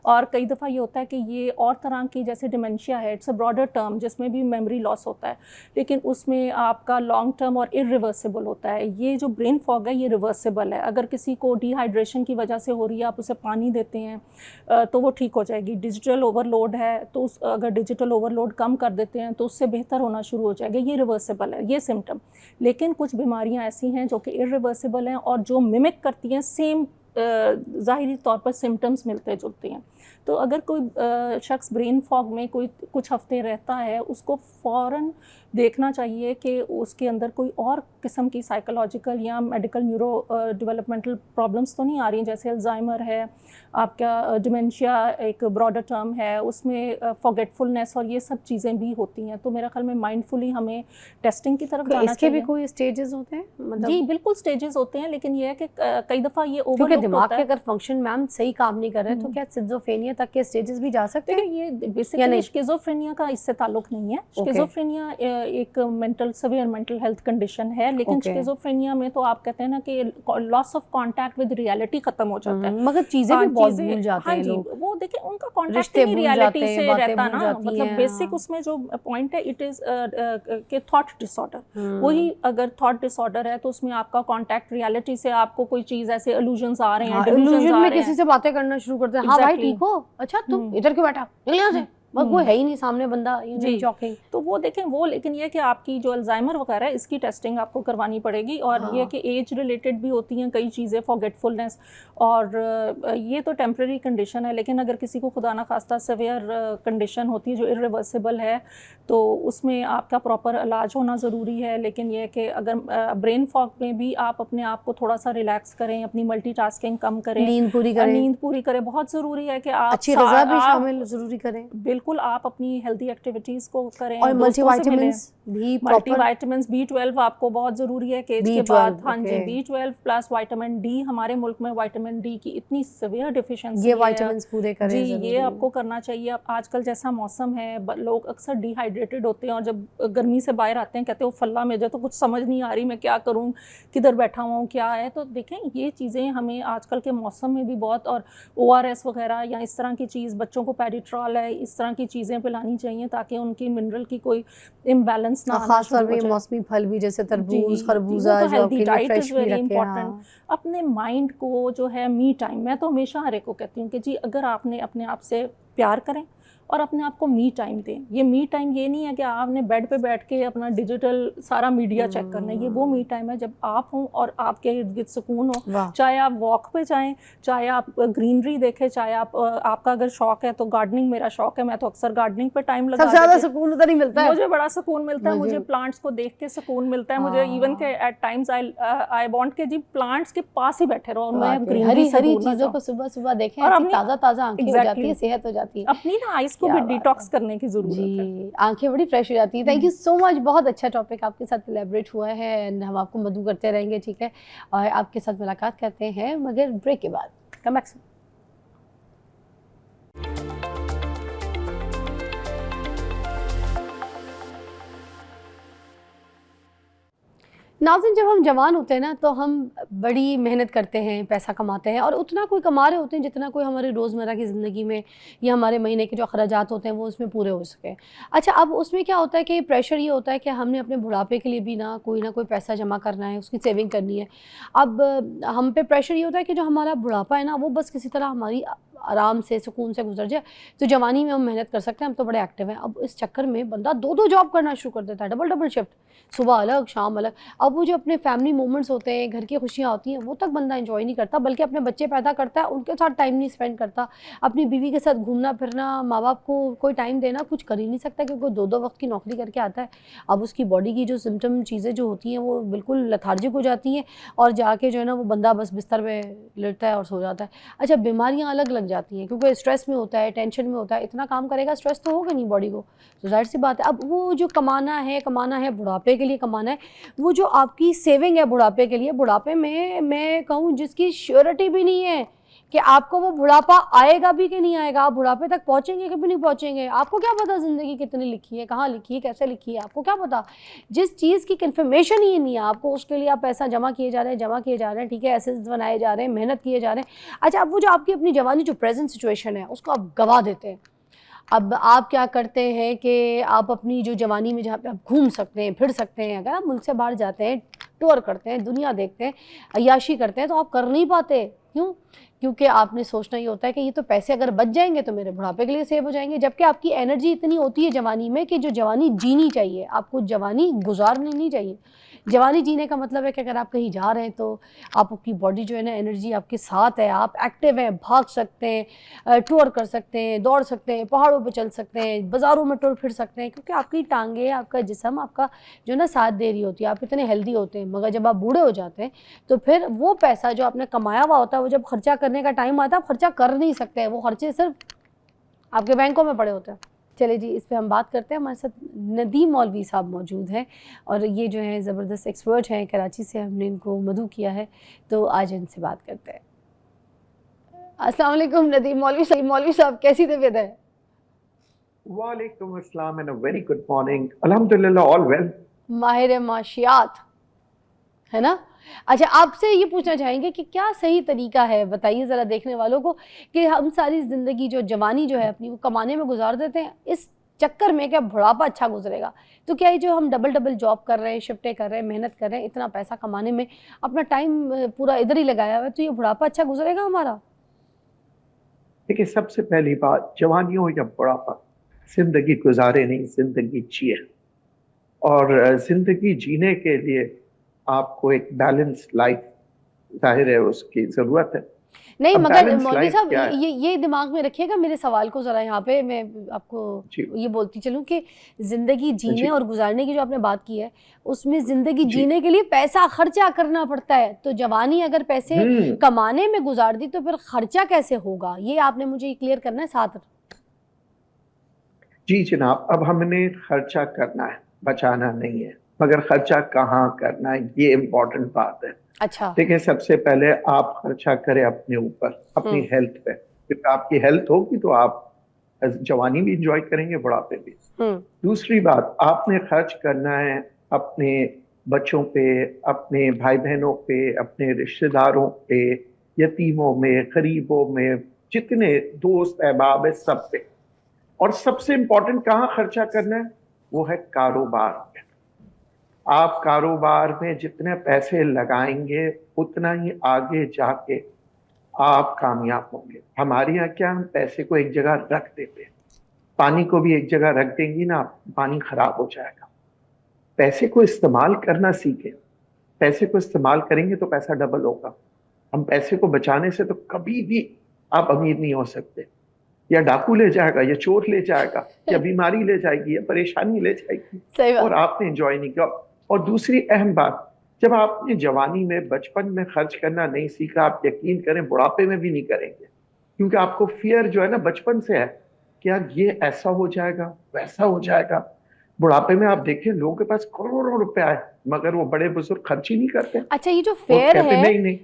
और कई दफ़ा ये होता है कि ये और तरह की जैसे डिमेंशिया है, इट्स अ ब्रॉडर टर्म जिसमें भी मेमोरी लॉस होता है, लेकिन उसमें आपका लॉन्ग टर्म और इरिवर्सिबल होता है। ये जो ब्रेन फॉग है ये रिवर्सिबल है। अगर किसी को डिहाइड्रेशन की वजह से हो रही है, आप उसे पानी देते हैं तो वो ठीक हो जाएगी। डिजिटल ओवरलोड है तो अगर डिजिटल ओवरलोड कम कर देते हैं तो उससे बेहतर होना शुरू हो जाएगा। ये रिवर्सिबल है ये सिम्टम। लेकिन कुछ बीमारियाँ ऐसी हैं जो कि इरिवर्सिबल हैं और जो मिमिक करती हैं सेम ज़ाहिरी तौर पर सिम्टम्स मिलते जुलते हैं। तो अगर कोई शख्स ब्रेन फॉग में कोई कुछ हफ्ते रहता है, उसको फ़ौरन देखना चाहिए कि उसके अंदर कोई और किस्म की साइकोलॉजिकल या मेडिकल न्यूरो डेवलपमेंटल प्रॉब्लम्स तो नहीं आ रही, जैसे अल्जाइमर है, आपका डिमेंशिया एक ब्रॉडर टर्म है, उसमें फॉरगेटफुलनेस और ये सब चीज़ें भी होती हैं। तो मेरा ख्याल में माइंडफुली हमें टेस्टिंग की तरफ जाना चाहिए। इसके भी कोई स्टेजेस होते हैं? मतलब जी बिल्कुल स्टेजेस होते हैं, लेकिन ये है कि कई दफ़ा ये क्योंकि ओवरलुक दिमाग होता के है। अगर फंक्शन मैम सही काम नहीं कर रहे तो क्या सिज़ोफ्रेनिया तक के स्टेजेस भी जा सकते हैं? देखिए ये या बेसिकली नहीं? स्किज़ोफ्रेनिया का इससे ताल्लुक नहीं है। स्किज़ोफ्रेनिया एक सेवियर मेंटल हेल्थ कंडीशन है, लेकिन स्किज़ोफ्रेनिया में तो आप कहते हैं ना कि loss of contact with reality खत्म हो जाता है। मगर चीजें भी बहुत भूल जाते हैं जी, लोग। वो देखिए उनका कांटेक्ट रिश्ते नहीं भूल रियलिटी जाते हैं, से बातें रहता भूल ना, जाती मतलब हैं, बेसिक हाँ। उसमें जो पॉइंट है इट इज़ के थॉट डिसऑर्डर। वही अगर थॉट डिसऑर्डर है तो उसमें आपका कांटेक्ट रियलिटी से आपको कोई चीज़ ऐसे इल्यूजन्स आ रहे हैं, डिल्यूजन्स इल्यूजन आ में रहे किसी हैं। से बातें करना शुरू करते हैं, हाँ भाई Exactly. ठीक हो, अच्छा तुम इधर क्यों बैठा, निकल यहाँ से, बस वो है ही नहीं सामने बंदा, जी। शॉकिंग। तो वो देखें वो, लेकिन ये कि आपकी जो अल्जाइमर वगैरह है इसकी टेस्टिंग आपको करवानी पड़ेगी। और ये कि एज रिलेटेड भी होती हैं कई चीज़ें, फॉरगेटफुलनेस, और ये तो टेम्प्रेरी कंडीशन है। लेकिन अगर किसी को खुदा ना खास्ता सेवियर कंडीशन होती है जो इरिवर्सिबल है तो उसमें आपका प्रॉपर इलाज होना ज़रूरी है। लेकिन ये कि अगर ब्रेन फॉग में भी आप अपने आप को थोड़ा सा रिलैक्स करें, अपनी मल्टीटास्किंग कम करें, नींद पूरी करें, नींद पूरी करें। बहुत ज़रूरी है कि आप अच्छी ग़िज़ा भी शामिल ज़रूरी करें, बिल्कुल आप अपनी हेल्दी एक्टिविटीज़ को करें, और मल्टीविटामिन्स भी, मल्टीविटामिन्स, B12 आपको बहुत ज़रूरी है कि इसके बाद, हाँ जी, B12 प्लस विटामिन डी। हमारे मुल्क में विटामिन डी की इतनी सीवियर डिफिशिएंसी ये है, विटामिन्स पूरे करें जी, ज़रूरी ये है। आपको करना चाहिए। अब आजकल जैसा मौसम है, लोग अक्सर डिहाइड्रेटेड होते हैं और जब गर्मी से बाहर आते हैं कहते हैं फल्ला मुझे तो कुछ समझ नहीं आ रही, मैं क्या करूँ, किधर बैठा हुआ हूँ, क्या है। तो देखें ये चीज़ें हमें आजकल के मौसम में भी बहुत, और ORS वगैरह या इस तरह की चीज़, बच्चों को पेरिट्रॉल है, इस तरह की चीज़ें पिलानी चाहिए ताकि उनकी मिनरल की कोई इम्बैलेंस ना आना खास तौर शुरू पे हो जाए। मौसमी फल भी जैसे तरबूज, जी, खरबूजा वो तो जो हेल्दी आपके लिए डाइट फ्रेश इज़ भी वेरी रखे, इंपॉर्टेंट। हाँ। अपने माइंड को जो है मी टाइम, मैं तो हमेशा हर एक को कहती हूँ कि जी अगर आपने अपने आप से प्यार करें और अपने आप को मी टाइम दें। ये मी टाइम ये नहीं है कि आपने बेड पे बैठ के अपना डिजिटल सारा मीडिया चेक करना है, ये वो मी टाइम है जब आप हों और आपके इर्द गिर्द सुकून हो। चाहे आप वॉक पे जाएं, चाहे आप ग्रीनरी देखें, चाहे आपका अगर शौक है तो गार्डनिंग, मेरा शौक है, मैं तो अक्सर गार्डनिंग पे टाइम लगा सबसे ज़्यादा सुकून उधर ही मिलता है, मुझे बड़ा सुकून मिलता है, मुझे प्लांट्स को देख के सुकून मिलता है। मुझे इवन के एट टाइम्स आई वांट के जी प्लांट्स के पास ही बैठे रहो, मैं ग्रीनरी से हरी दूर ना चीज़ों जाऊं। को सुबह देखें, और ऐसी अपनी ताज़ा आंखें हो जाती है, Exactly. सेहत हो जाती है, अपनी ना आइज़ को भी डिटॉक्स करने की ज़रूरत है। जी, आंखें बड़ी फ्रेश हो जाती है। थैंक यू सो मच, बहुत अच्छा टॉपिक आपके साथ एलैबोरेट हुआ है एंड हम आपको मदद करते रहेंगे, ठीक है। और आपके साथ मुलाकात करते हैं मगर ब्रेक के बाद। Come back. नाज़रीन, जब हम जवान होते हैं ना तो हम बड़ी मेहनत करते हैं, पैसा कमाते हैं और उतना कोई कमा रहे होते हैं जितना कोई हमारे रोज़मर्रा की ज़िंदगी में या हमारे महीने के जो अखराजात होते हैं वो उसमें पूरे हो सके। अच्छा, अब उसमें क्या होता है कि प्रेशर ये होता है कि हमने अपने बुढ़ापे के लिए भी ना कोई पैसा जमा करना है, उसकी सेविंग करनी है। अब हम पे प्रेशर ये होता है कि जो हमारा बुढ़ापा है ना वो बस किसी तरह हमारी आराम से सुकून से गुजर जाए, तो जवानी में हम मेहनत कर सकते हैं, हम तो बड़े एक्टिव हैं। अब इस चक्कर में बंदा 2-2 जॉब करना शुरू कर देता है, डबल डबल शिफ्ट, सुबह अलग शाम अलग। अब वो जो अपने फैमिली मोमेंट्स होते हैं, घर की खुशियाँ होती हैं, वो तक बंदा एंजॉय नहीं करता, बल्कि अपने बच्चे पैदा करता है उनके साथ टाइम नहीं स्पेंड करता, अपनी बीवी के साथ घूमना फिरना, माँ बाप को कोई टाइम देना कुछ कर ही नहीं सकता, क्योंकि वो 2-2 वक्त की नौकरी करके आता है। अब उसकी बॉडी की जो सिम्टम चीज़ें जो होती हैं वो बिल्कुल लथार्जिक हो जाती हैं, और जाके जो है ना वो बंदा बस बिस्तर पे लेटता है और सो जाता है। अच्छा, बीमारियां अलग लग जाती हैं, क्योंकि स्ट्रेस में होता है, टेंशन में होता है, इतना काम करेगा, स्ट्रेस तो होगा नहीं बॉडी को, तो जाहिर सी बात है। अब वो जो कमाना है बुढ़ापे के लिए कमाना है, वो जो आपकी सेविंग है बुढ़ापे के लिए, बुढ़ापे में मैं कहूँ जिसकी श्योरिटी भी नहीं है कि आपको वो बुढ़ापा आएगा भी कि नहीं आएगा, आप बुढ़ापे तक पहुंचेंगे कि भी नहीं पहुंचेंगे, आपको क्या पता ज़िंदगी कितनी लिखी है, कहाँ लिखी है, कैसे लिखी है, आपको क्या पता। जिस चीज़ की कन्फर्मेशन ही नहीं है आपको, उसके लिए आप पैसा जमा किए जा रहे हैं, ठीक है, एसेट्स बनाए जा रहे हैं, मेहनत किए जा रहे हैं। अच्छा, अब वो जो आपकी अपनी जवानी जो प्रेजेंट सिचुएशन है उसको आप गवा देते हैं। अब आप क्या करते हैं कि आप अपनी जो जवानी में जहाँ पे आप घूम सकते हैं, फिर सकते हैं, अगर आप मुल्क से बाहर जाते हैं, टूर करते हैं, दुनिया देखते हैं, अय्याशी करते हैं, तो आप कर नहीं पाते। क्यों? क्योंकि आपने सोचना ही होता है कि ये तो पैसे अगर बच जाएंगे तो मेरे बुढ़ापे के लिए सेव हो जाएंगे, जबकि आपकी एनर्जी इतनी होती है जवानी में कि जो जवानी जीनी चाहिए, आपको जवानी गुजारनी नहीं चाहिए। जवानी जीने का मतलब है कि अगर आप कहीं जा रहे हैं तो आपकी बॉडी जो है ना, एनर्जी आपके साथ है, आप एक्टिव हैं, भाग सकते हैं, टूर कर सकते हैं, दौड़ सकते हैं, पहाड़ों पे चल सकते हैं, बाज़ारों में टूर फिर सकते हैं, क्योंकि आपकी टांगे, आपका जिस्म, आपका जो ना साथ दे रही होती है, आप इतने हेल्दी होते हैं। मगर जब आप बूढ़े हो जाते हैं तो फिर वो पैसा जो आपने कमाया हुआ होता है, वो जब खर्चा करने का टाइम आता है, आप खर्चा कर नहीं सकते हैं, वो खर्चे सिर्फ आपके बैंकों में पड़े होते हैं। चलिए जी, इस पे हम बात करते हैं। हमारे साथ नदीम मौलवी साहब मौजूद हैं, और ये जो है ज़बरदस्त एक्सपर्ट हैं, कराची से हमने इनको मदऊ किया है, तो आज इनसे बात करते हैं। अस्सलाम वालेकुम नदीम मौलवी साहब, कैसी तबीयत है? वालेकुम अस्सलाम and a very good morning. अल्हम्दुलिल्लाह ऑल वेल। माहिर माशियात है ना। अच्छा, आपसे ये पूछना चाहेंगे कि क्या सही तरीका है, बताइए ज़रा देखने वालों को, कि हम सारी ज़िंदगी जो जवानी जो है अपनी वो कमाने में गुजार देते हैं, इस चक्कर में क्या बुढ़ापा अच्छा गुजरेगा। तो क्या ये जो हम डबल डबल जॉब कर रहे हैं, शिफ्टें कर रहे हैं, मेहनत कर रहे हैं, इतना पैसा कमाने में अपना टाइम पूरा इधर ही लगाया हुआ है, तो ये बुढ़ापा अच्छा गुजरेगा हमारा? देखिए, सबसे पहली बात, जवानी हो या बुढ़ापा, जिंदगी गुजारे नहीं, जिंदगी जिए। और जिंदगी जीने के लिए आपको एक बैलेंस लाइफ, जाहिर है उसकी ज़रूरत है। नहीं, अब मगर बैलेंस मौलवी लाइफ साहब क्या है? ये दिमाग में रखिएगा मेरे सवाल को ज़रा, यहाँ पे मैं आपको जी ये बोलती चलूँ कि ज़िंदगी जीने जी और गुजारने की जो आपने बात की है, उसमें ज़िंदगी जी जीने के लिए पैसा खर्चा करना पड़ता है। तो जवानी अगर पैसे हम्म कमाने में गुजार दी तो फिर खर्चा कैसे होगा, ये आपने मुझे क्लियर करना है साथ। जी जनाब, अब हमने खर्चा करना है, बचाना नहीं है, मगर खर्चा कहाँ करना है, ये इम्पोर्टेंट बात है। अच्छा। देखिए, सबसे पहले आप खर्चा करें अपने ऊपर, अपनी हेल्थ पे, क्योंकि आपकी हेल्थ होगी तो आप जवानी भी इंजॉय करेंगे, बुढ़ापे भी। दूसरी बात, आपने खर्च करना है अपने बच्चों पे, अपने भाई बहनों पे, अपने रिश्तेदारों पे, यतीमों में, गरीबों में, जितने दोस्त अहबाब है सब पे। और सबसे इंपॉर्टेंट कहाँ खर्चा करना है, वो है कारोबार पे। आप कारोबार में जितने पैसे लगाएंगे उतना ही आगे जाके आप कामयाब होंगे। हमारे यहाँ क्या, हम पैसे को एक जगह रख देते हैं, पानी को भी एक जगह रख देंगी ना, पानी खराब हो जाएगा। पैसे को इस्तेमाल करना सीखें, पैसे को इस्तेमाल करेंगे तो पैसा डबल होगा। हम पैसे को बचाने से तो कभी भी आप अमीर नहीं हो सकते। या डाकू ले जाएगा, या चोर ले जाएगा, या बीमारी ले जाएगी, या परेशानी ले जाएगी, सही बात। और आपने एंजॉय नहीं किया। और दूसरी अहम बात, जब आपने जवानी में, बचपन में खर्च करना नहीं सीखा, आप यकीन करें बुढ़ापे में भी नहीं करेंगे, क्योंकि आपको फियर जो है ना बचपन से है कि यार ये ऐसा हो जाएगा, वैसा हो जाएगा। बुढ़ापे में आप देखें, लोगों के पास करोड़ों रुपया है, मगर वो बड़े बुजुर्ग खर्च ही नहीं करते। अच्छा, ये जो वो फेयर कहते है नहीं नहीं।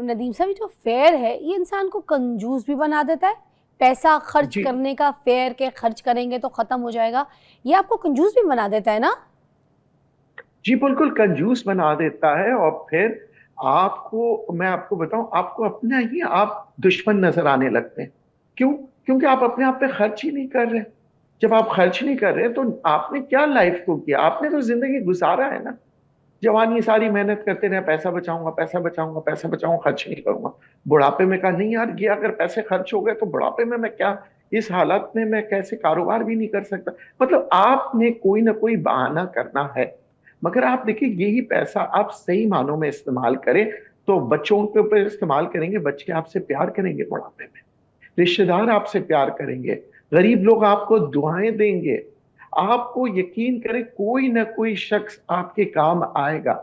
नदीम साहब, ये जो फेयर है ये इंसान को कंजूस भी बना देता है। पैसा खर्च जी करने का फेयर के खर्च करेंगे तो खत्म हो जाएगा, ये आपको कंजूस भी बना देता है ना? जी बिल्कुल, कंजूस बना देता है। और फिर आपको, मैं आपको बताऊं, आपको अपना ही आप दुश्मन नजर आने लगते हैं। क्यों? क्योंकि आप अपने आप पे खर्च ही नहीं कर रहे। जब आप खर्च नहीं कर रहे तो आपने क्या लाइफ को किया, आपने तो जिंदगी गुजारा है ना। जवानी सारी मेहनत करते रहे, पैसा बचाऊंगा पैसा बचाऊंगा पैसा बचाऊंगा, खर्च नहीं करूंगा। बुढ़ापे में कहा नहीं यार, ये अगर पैसे खर्च हो गए तो बुढ़ापे में मैं क्या, इस हालत में मैं कैसे कारोबार भी नहीं कर सकता। मतलब आपने कोई ना कोई बहाना करना है। मगर आप देखिए, यही पैसा आप सही मानों में इस्तेमाल करें तो बच्चों के ऊपर इस्तेमाल करेंगे, बच्चे आपसे प्यार करेंगे बुढ़ापे में, रिश्तेदार आपसे प्यार करेंगे, गरीब लोग आपको दुआएं देंगे। आपको यकीन करें, कोई ना कोई शख्स आपके काम आएगा।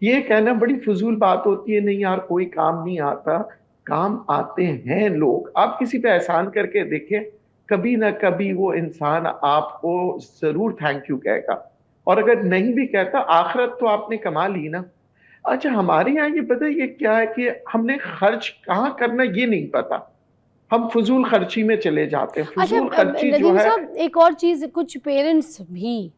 ये कहना बड़ी फजूल बात होती है, नहीं यार कोई काम नहीं आता, काम आते हैं लोग। आप किसी पे एहसान करके देखें, कभी ना कभी वो इंसान आपको जरूर थैंक यू कहेगा। और अगर नहीं भी कहता, आखिरत तो आपने कमा ली ना। अच्छा, हमारे यहाँ ये पता है ये क्या है कि हमने खर्च कहाँ करना ये नहीं पता, हम फजूल खर्ची में चले जाते हैं। अच्छा फजूल खर्ची जो नदीम है, साहब, एक और चीज़, कुछ पेरेंट्स भी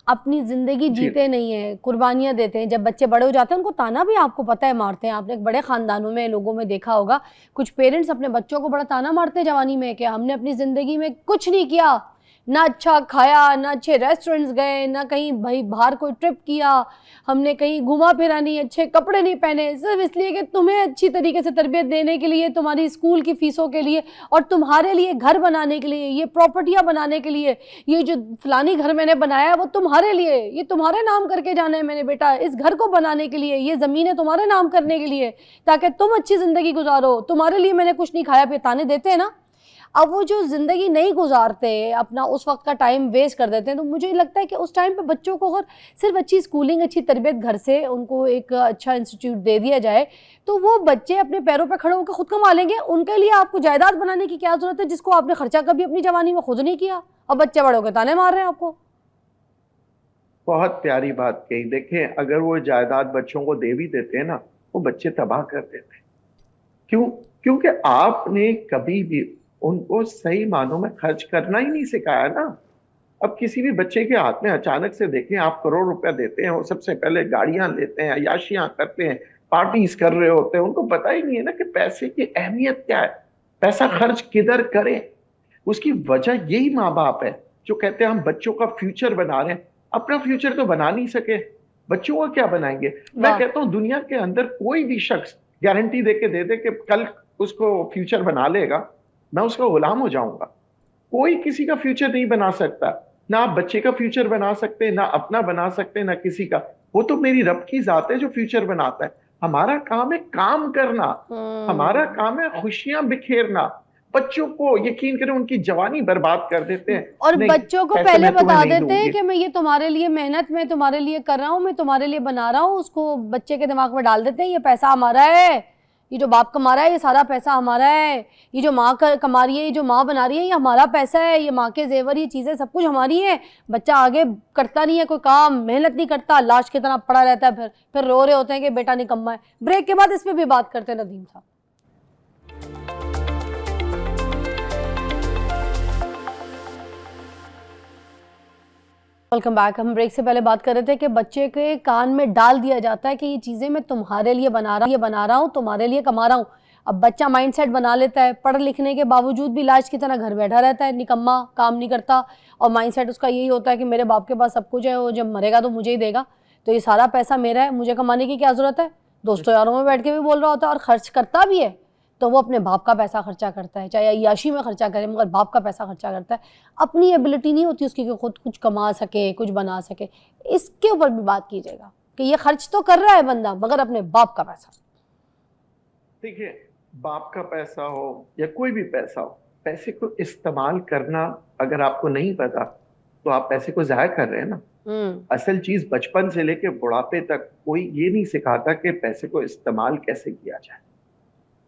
अपनी ज़िंदगी जी जीते नहीं हैं, कुर्बानियाँ देते हैं। जब बच्चे बड़े हो जाते हैं उनको ताना भी आपको पता है मारते हैं। आपने बड़े ख़ानदानों में, लोगों में देखा होगा, कुछ पेरेंट्स अपने बच्चों को बड़ा ताना मारते हैं जवानी में कि हमने अपनी ज़िंदगी में कुछ नहीं किया, ना अच्छा खाया, ना अच्छे रेस्टोरेंट्स गए, ना कहीं भाई बाहर कोई ट्रिप किया, हमने कहीं घुमा फिरा नहीं, अच्छे कपड़े नहीं पहने, सिर्फ इसलिए कि तुम्हें अच्छी तरीके से तरबियत देने के लिए, तुम्हारी स्कूल की फ़ीसों के लिए, और तुम्हारे लिए घर बनाने के लिए, ये प्रॉपर्टियाँ बनाने के लिए, ये जो फलानी घर मैंने बनाया वो तुम्हारे लिए, ये तुम्हारे नाम करके जाना है मैंने बेटा, इस घर को बनाने के लिए, ये ज़मीनें तुम्हारे नाम करने के लिए, ताकि तुम अच्छी ज़िंदगी गुजारो, तुम्हारे लिए मैंने कुछ नहीं खाया, पे ताने देते हैं ना। अब वो जो ज़िंदगी नहीं गुजारते, अपना उस वक्त का टाइम वेस्ट कर देते हैं, तो मुझे लगता है कि उस टाइम पे बच्चों को अगर सिर्फ अच्छी स्कूलिंग, अच्छी तरबियत घर से उनको एक अच्छा इंस्टीट्यूट दे दिया जाए तो वो बच्चे अपने पैरों पे खड़े होकर खुद कमा लेंगे। उनके लिए आपको जायदाद बनाने की क्या ज़रूरत है, जिसको आपने खर्चा कभी अपनी जवानी में खुद नहीं किया, और बच्चे बड़े होकर ताने मार रहे हैं आपको। बहुत प्यारी बात कही। देखें, अगर वो जायदाद बच्चों को दे भी देते हैं ना, वो बच्चे तबाह कर देते हैं। क्यों? क्योंकि आपने कभी भी उनको सही मानों में खर्च करना ही नहीं सिखाया ना। अब किसी भी बच्चे के हाथ में अचानक से देखें आप करोड़ रुपया देते हैं, वो सबसे पहले गाड़ियां लेते हैं, अय्याशियां करते हैं, पार्टीज कर रहे होते हैं, उनको पता ही नहीं है ना कि पैसे की अहमियत क्या है, पैसा खर्च किधर करें। उसकी वजह यही माँ बाप है जो कहते हैं हम बच्चों का फ्यूचर बना रहे हैं। अपना फ्यूचर तो बना नहीं सके, बच्चों का क्या बनाएंगे। मैं कहता हूं दुनिया के अंदर कोई भी शख्स गारंटी दे के दे दे कि कल उसको फ्यूचर बना लेगा, मैं उसका गुलाम हो जाऊंगा। कोई किसी का फ्यूचर नहीं बना सकता, ना आप बच्चे का फ्यूचर बना सकते, ना अपना बना सकते, ना किसी का। वो तो मेरी रब की जात है जो फ्यूचर बनाता है। हमारा काम है काम करना, हमारा काम है खुशियां बिखेरना। बच्चों को यकीन करें उनकी जवानी बर्बाद कर देते हैं, और बच्चों को पहले बता देते हैं कि मैं ये तुम्हारे लिए मेहनत, मैं तुम्हारे लिए कर रहा हूँ, मैं तुम्हारे लिए बना रहा हूँ। उसको बच्चे के दिमाग में डाल देते हैं ये पैसा हमारा है, ये जो बाप कमा रहा है ये सारा पैसा हमारा है, ये जो माँ कमा रही है, ये जो माँ बना रही है ये हमारा पैसा है, ये माँ के जेवर, ये चीज़ें सब कुछ हमारी है। बच्चा आगे करता नहीं है, कोई काम मेहनत नहीं करता, लाश की तरह पड़ा रहता है, फिर रो रहे होते हैं कि बेटा निकम्मा है। ब्रेक के बाद इस पर भी बात करते हैं नदीम साहब। Welcome back. हम ब्रेक से पहले बात कर रहे थे कि बच्चे के कान में डाल दिया जाता है कि ये चीज़ें मैं तुम्हारे लिए बना रहा हूँ, तुम्हारे लिए कमा रहा हूँ। अब बच्चा माइंडसेट बना लेता है, पढ़ लिखने के बावजूद भी लाश की तरह घर बैठा रहता है, निकम्मा, काम नहीं करता, और माइंडसेट उसका यही होता है कि मेरे बाप के पास सब कुछ है, वो जब मरेगा तो मुझे ही देगा, तो ये सारा पैसा मेरा है, मुझे कमाने की क्या ज़रूरत है। दोस्तों यारों में बैठ के भी बोल रहा होता है, और खर्च करता भी है तो वो अपने बाप का पैसा खर्चा करता है, चाहे अय्याशी में खर्चा करे मगर बाप का पैसा खर्चा करता है। अपनी एबिलिटी नहीं होती उसकी कि खुद कुछ कमा सके, कुछ बना सके। इसके ऊपर भी बात कीजिएगा कि ये खर्च तो कर रहा है बंदा मगर अपने बाप का पैसा। देखिए, बाप का पैसा हो या कोई भी पैसा हो, पैसे को इस्तेमाल करना अगर आपको नहीं पता तो आप पैसे को ज़ाया कर रहे हैं ना। असल चीज बचपन से लेके बुढ़ापे तक कोई ये नहीं सिखाता कि पैसे को इस्तेमाल कैसे किया जाए।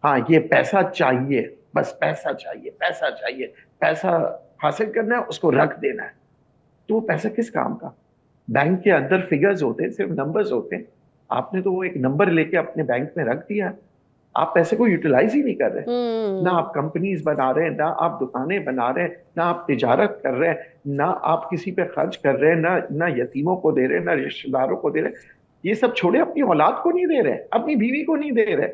हाँ, ये पैसा चाहिए, बस पैसा चाहिए, पैसा चाहिए, पैसा हासिल करना है, उसको रख देना है। तो वो पैसा किस काम का? बैंक के अंदर फिगर्स होते हैं, सिर्फ नंबर्स होते हैं। आपने तो वो एक नंबर लेके अपने बैंक में रख दिया है, आप पैसे को यूटिलाइज ही नहीं कर रहे। ना आप कंपनीज बना रहे हैं, ना आप दुकानें बना रहे हैं, ना आप तिजारत कर रहे हैं, ना आप किसी पे खर्च कर रहे हैं, ना यतीमों को दे रहे हैं, ना रिश्तेदारों को दे रहे हैं। ये सब छोड़े, अपनी औलाद को नहीं दे रहे, अपनी बीवी को नहीं दे रहे,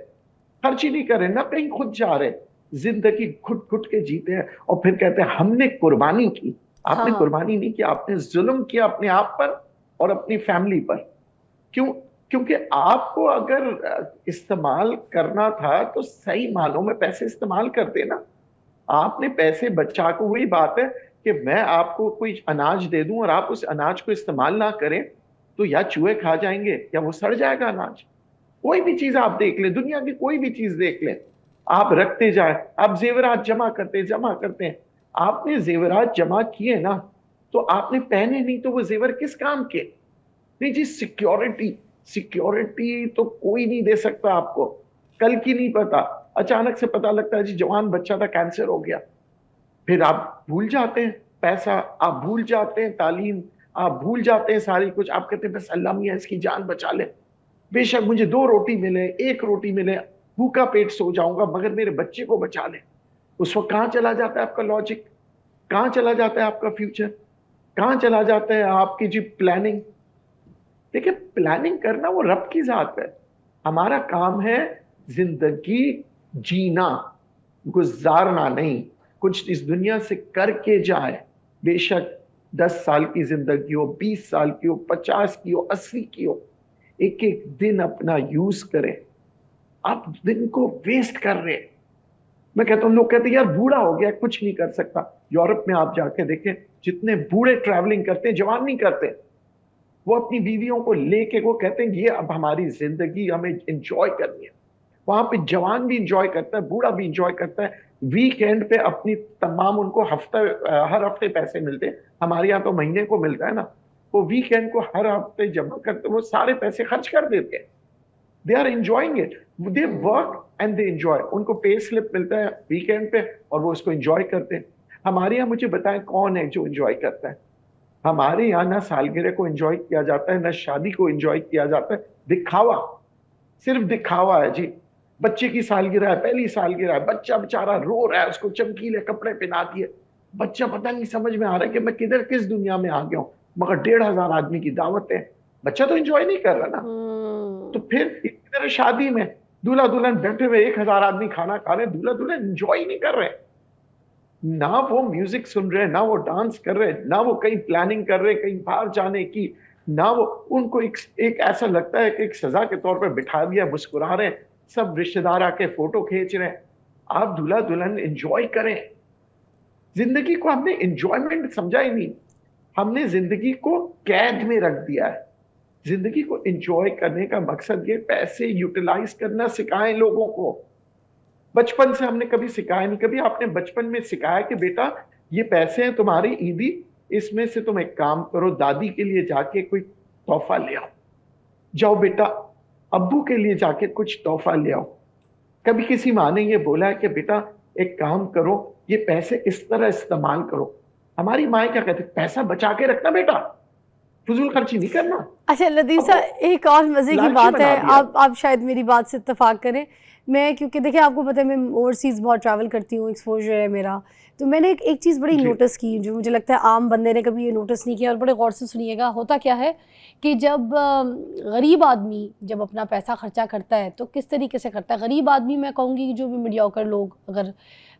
खर्च ही नहीं कर रहे, ना कहीं खुद जा रहे, जिंदगी घुट घुट के जीते हैं। और फिर कहते हैं हमने कुर्बानी की। आपने कुर्बानी नहीं की, आपने जुल्म किया अपने आप पर और अपनी फैमिली पर। क्यों? क्योंकि आपको अगर इस्तेमाल करना था तो सही मानों में पैसे इस्तेमाल कर देना। आपने पैसे बचा को, वही बात है कि मैं आपको कोई अनाज दे दूं और आप उस अनाज को इस्तेमाल ना करें तो या चूहे खा जाएंगे या वो सड़ जाएगा अनाज। कोई भी चीज आप देख लें, दुनिया की कोई भी चीज देख लें, आप रखते जाए, आप जेवरात जमा करते हैं। आपने जेवरात जमा किए ना तो आपने पहने नहीं तो वो जेवर किस काम के? नहीं जी, सिक्योरिटी तो कोई नहीं दे सकता आपको। कल की नहीं पता, अचानक से पता लगता है जी जवान बच्चा था, कैंसर हो गया। फिर आप भूल जाते हैं पैसा, आप भूल जाते हैं तालीम, आप भूल जाते हैं सारी कुछ। आप कहते हैं बस अल्लाह मियां इसकी जान बचा ले, बेशक मुझे 2 रोटी मिले, 1 रोटी मिले, भूखा पेट सो जाऊंगा मगर मेरे बच्चे को बचा ले। उस वक्त कहां चला जाता है आपका लॉजिक, कहां चला जाता है आपका फ्यूचर, कहां चला जाता है आपकी जी प्लानिंग? देखिए, प्लानिंग करना वो रब की जात है। हमारा काम है जिंदगी जीना, गुजारना नहीं। कुछ इस दुनिया से करके जाए, बेशक 10 साल की जिंदगी हो, 20 साल की हो, 50 की हो, 80 की हो, एक एक दिन अपना यूज करें। आप दिन को वेस्ट कर रहे हैं। मैं कहता हूं, लोग कहते हैं यार बूढ़ा हो गया कुछ नहीं कर सकता। यूरोप में आप जाके देखें, जितने बूढ़े ट्रैवलिंग करते हैं, जवान नहीं करते। वो अपनी बीवियों को लेके वो कहते हैं ये अब हमारी जिंदगी हमें एंजॉय करनी है। वहां पे जवान भी एंजॉय करता है, बूढ़ा भी एंजॉय करता है। वीकेंड पे अपनी तमाम, उनको हर हफ्ते पैसे मिलते हैं, हमारे यहाँ तो महीने को मिलता है ना। वो वीकेंड को हर हफ्ते जमा करते, वो सारे पैसे खर्च कर देते हैं। They are enjoying it, they work and they enjoy. उनको पे स्लिप मिलता है वीकेंड पे और वो उसको एंजॉय करते हैं। हमारे यहाँ मुझे बताएं कौन है जो एंजॉय करता है? हमारे यहाँ ना सालगिरह को एंजॉय किया जाता है, ना शादी को एंजॉय किया जाता है। दिखावा, सिर्फ दिखावा है जी। बच्चे की सालगिरह है, पहली सालगिरह है, बच्चा बेचारा रो रहा है, उसको चमकीले कपड़े पहना दिए। बच्चा पता नहीं समझ में आ रहा है कि मैं किधर किस दुनिया में आ गया हूं, मगर 1,500 आदमी की दावत है। बच्चा तो एंजॉय नहीं कर रहा ना। तो फिर इधर शादी में दूल्हा दुल्हन बैठे हुए 1,000 आदमी खाना खा रहे, दूल्हा दुल्हन एंजॉय नहीं कर रहे। ना वो म्यूजिक सुन रहे, ना वो डांस कर रहे, ना वो कहीं प्लानिंग कर रहे कहीं बाहर जाने की, ना वो, उनको एक ऐसा लगता है कि एक सजा के तौर पर बिठा दिया, मुस्कुरा रहे हैं, सब रिश्तेदार आके फोटो खींच रहे हैं। आप दूल्हा दुल्हन एंजॉय करें। जिंदगी को हमने एंजॉयमेंट समझा ही नहीं, हमने जिंदगी को कैद में रख दिया है। जिंदगी को एंजॉय करने का मकसद ये पैसे यूटिलाइज करना सिखाएं लोगों को। बचपन से हमने कभी सिखाया नहीं। कभी आपने बचपन में सिखाया कि बेटा ये पैसे हैं तुम्हारी ईदी, इसमें से तुम एक काम करो, दादी के लिए जाके कोई तोहफा ले आओ, जाओ बेटा अब्बू के लिए जाके कुछ तोहफा ले आओ। कभी किसी माँ ने ये बोला है कि बेटा एक काम करो, ये पैसे इस तरह इस्तेमाल करो? हमारी माँ क्या कहती, पैसा बचा के रखना बेटा, फजूल खर्ची नहीं करना। अच्छा लतीफ़ साहब, एक और मज़े की बात है, आप शायद मेरी बात से इत्तेफाक करें। मैं, क्योंकि देखिए आपको पता है मैं ओवरसीज़ बहुत ट्रैवल करती हूँ, एक्सपोजर है मेरा, तो मैंने एक चीज़ बड़ी नोटिस की जो मुझे लगता है आम बंदे ने कभी ये नोटिस नहीं किया, और बड़े गौर से सुनिएगा। होता क्या है कि जब गरीब आदमी जब अपना पैसा खर्चा करता है तो किस तरीके से करता है? गरीब आदमी, मैं कहूँगी जो भी मीडियोकर लोग अगर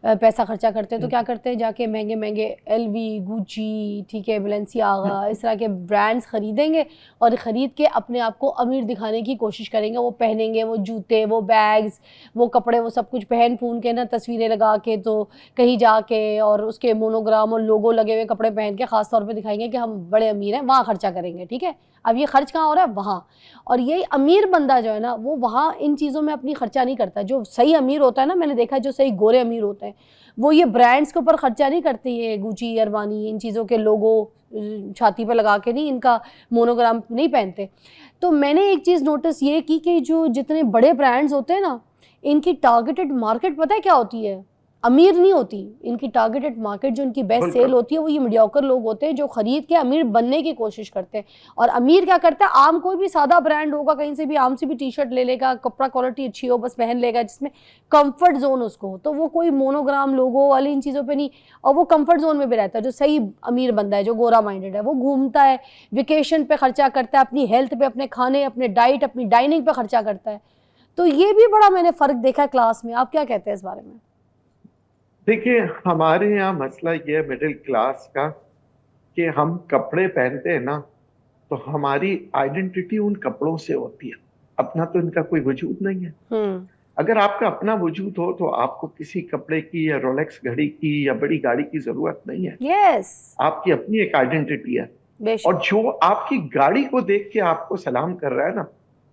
पैसा खर्चा करते हैं तो क्या करते हैं, जाके महंगे महंगे LV, गुची, ठीक है, बैलेंसियागा, इस तरह के ब्रांड्स ख़रीदेंगे और ख़रीद के अपने आप को अमीर दिखाने की कोशिश करेंगे। वो पहनेंगे, वो जूते, वो बैग्स, वो कपड़े, वो सब कुछ पहन फून के ना, तस्वीरें लगा के तो कहीं जाके, और उसके मोनोग्राम और लोगो लगे हुए कपड़े पहन के ख़ास तौर पे दिखाएंगे कि हम बड़े अमीर हैं, वहाँ खर्चा करेंगे। ठीक है, अब ये खर्च कहाँ हो रहा है? वहाँ। और यही अमीर बंदा जो है ना, वो वहाँ इन चीज़ों में अपनी खर्चा नहीं करता। जो सही अमीर होता है ना, मैंने देखा जो सही गोरे अमीर होते हैं, वो ये ब्रांड्स के ऊपर खर्चा नहीं करते, ये गुची, अरमानी, इन चीज़ों के लोगो छाती पर लगा के नहीं, इनका मोनोग्राम नहीं पहनते। तो मैंने एक चीज़ नोटिस ये की कि जो जितने बड़े ब्रांड्स होते हैं ना, इनकी टारगेटेड मार्केट पता है क्या होती है? अमीर नहीं होती। इनकी टारगेटेड मार्केट जो इनकी बेस्ट सेल होती है वो ये मीडियोकर लोग होते हैं जो ख़रीद के अमीर बनने की कोशिश करते हैं। और अमीर क्या करता है, आम कोई भी सादा ब्रांड होगा, कहीं से भी आम से भी टी-शर्ट ले लेगा, कपड़ा क्वालिटी अच्छी हो बस पहन लेगा, जिसमें कंफर्ट जोन उसको हो, तो वो कोई मोनोग्राम लोगो वाली इन चीज़ों पे नहीं, और वो कंफर्ट जोन में भी रहता है। जो सही अमीर बंदा है, जो गोरा माइंडेड है, वो घूमता है, वेकेशन पे खर्चा करता है, अपनी हेल्थ पे, अपने खाने, अपने डाइट, अपनी डाइनिंग पे खर्चा करता है। तो ये भी बड़ा मैंने फ़र्क देखा है क्लास में। आप क्या कहते हैं इस बारे में? देखिए, हमारे यहाँ मसला ये है मिडिल क्लास का कि हम कपड़े पहनते हैं ना तो हमारी आइडेंटिटी उन कपड़ों से होती है, अपना तो इनका कोई वजूद नहीं है। अगर आपका अपना वजूद हो तो आपको किसी कपड़े की या रोलेक्स घड़ी की या बड़ी गाड़ी की जरूरत नहीं है। यस, आपकी अपनी एक आइडेंटिटी है, बेशक। और जो आपकी गाड़ी को देख के आपको सलाम कर रहा है ना,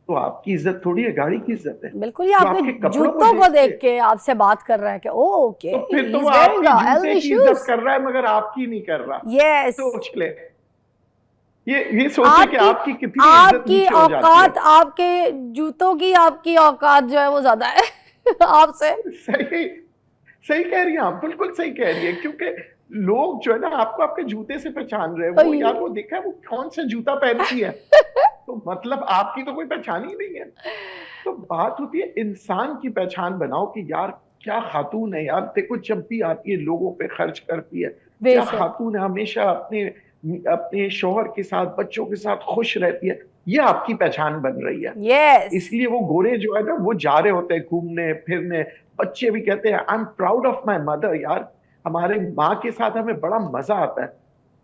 तो आपकी इज्जत थोड़ी है, गाड़ी की इज्जत है। बिल्कुल, ये जो आपके आपके कपड़ों जूतों को देख के, के आपसे बात कर रहा है कि ओके, तो फिर तो ही वो इज वेयरिंग आपकी अ जूते एलवी की इज्जत शूज। कर रहा है मगर आपकी नहीं कर रहा। यस, सोच ले, ये सोचे कि आपकी कितनी इज्जत आपकी नीचे हो जाती है। औकात, आपके जूतों की आपकी औकात जो है वो ज्यादा है आपसे। सही सही कह रही हैं आप, बिल्कुल सही कह रही है, क्योंकि लोग जो है ना आपको आपके जूते से पहचान रहे हैं। वो यार वो देखा है वो कौन सा जूता पहनती है, तो मतलब आपकी तो कोई पहचान ही नहीं है। तो बात होती है इंसान की पहचान बनाओ कि यार क्या खातून है, यार देखो जब भी आती है लोगों पे खर्च करती है, क्या बेशक। खातून है, हमेशा अपने अपने शौहर के साथ बच्चों के साथ खुश रहती है, ये आपकी पहचान बन रही है। यस, इसलिए वो गोरे जो है ना वो जा रहे होते हैं घूमने फिरने, बच्चे भी कहते हैं I am proud of my mother, यार हमारे माँ के साथ हमें बड़ा मजा आता है।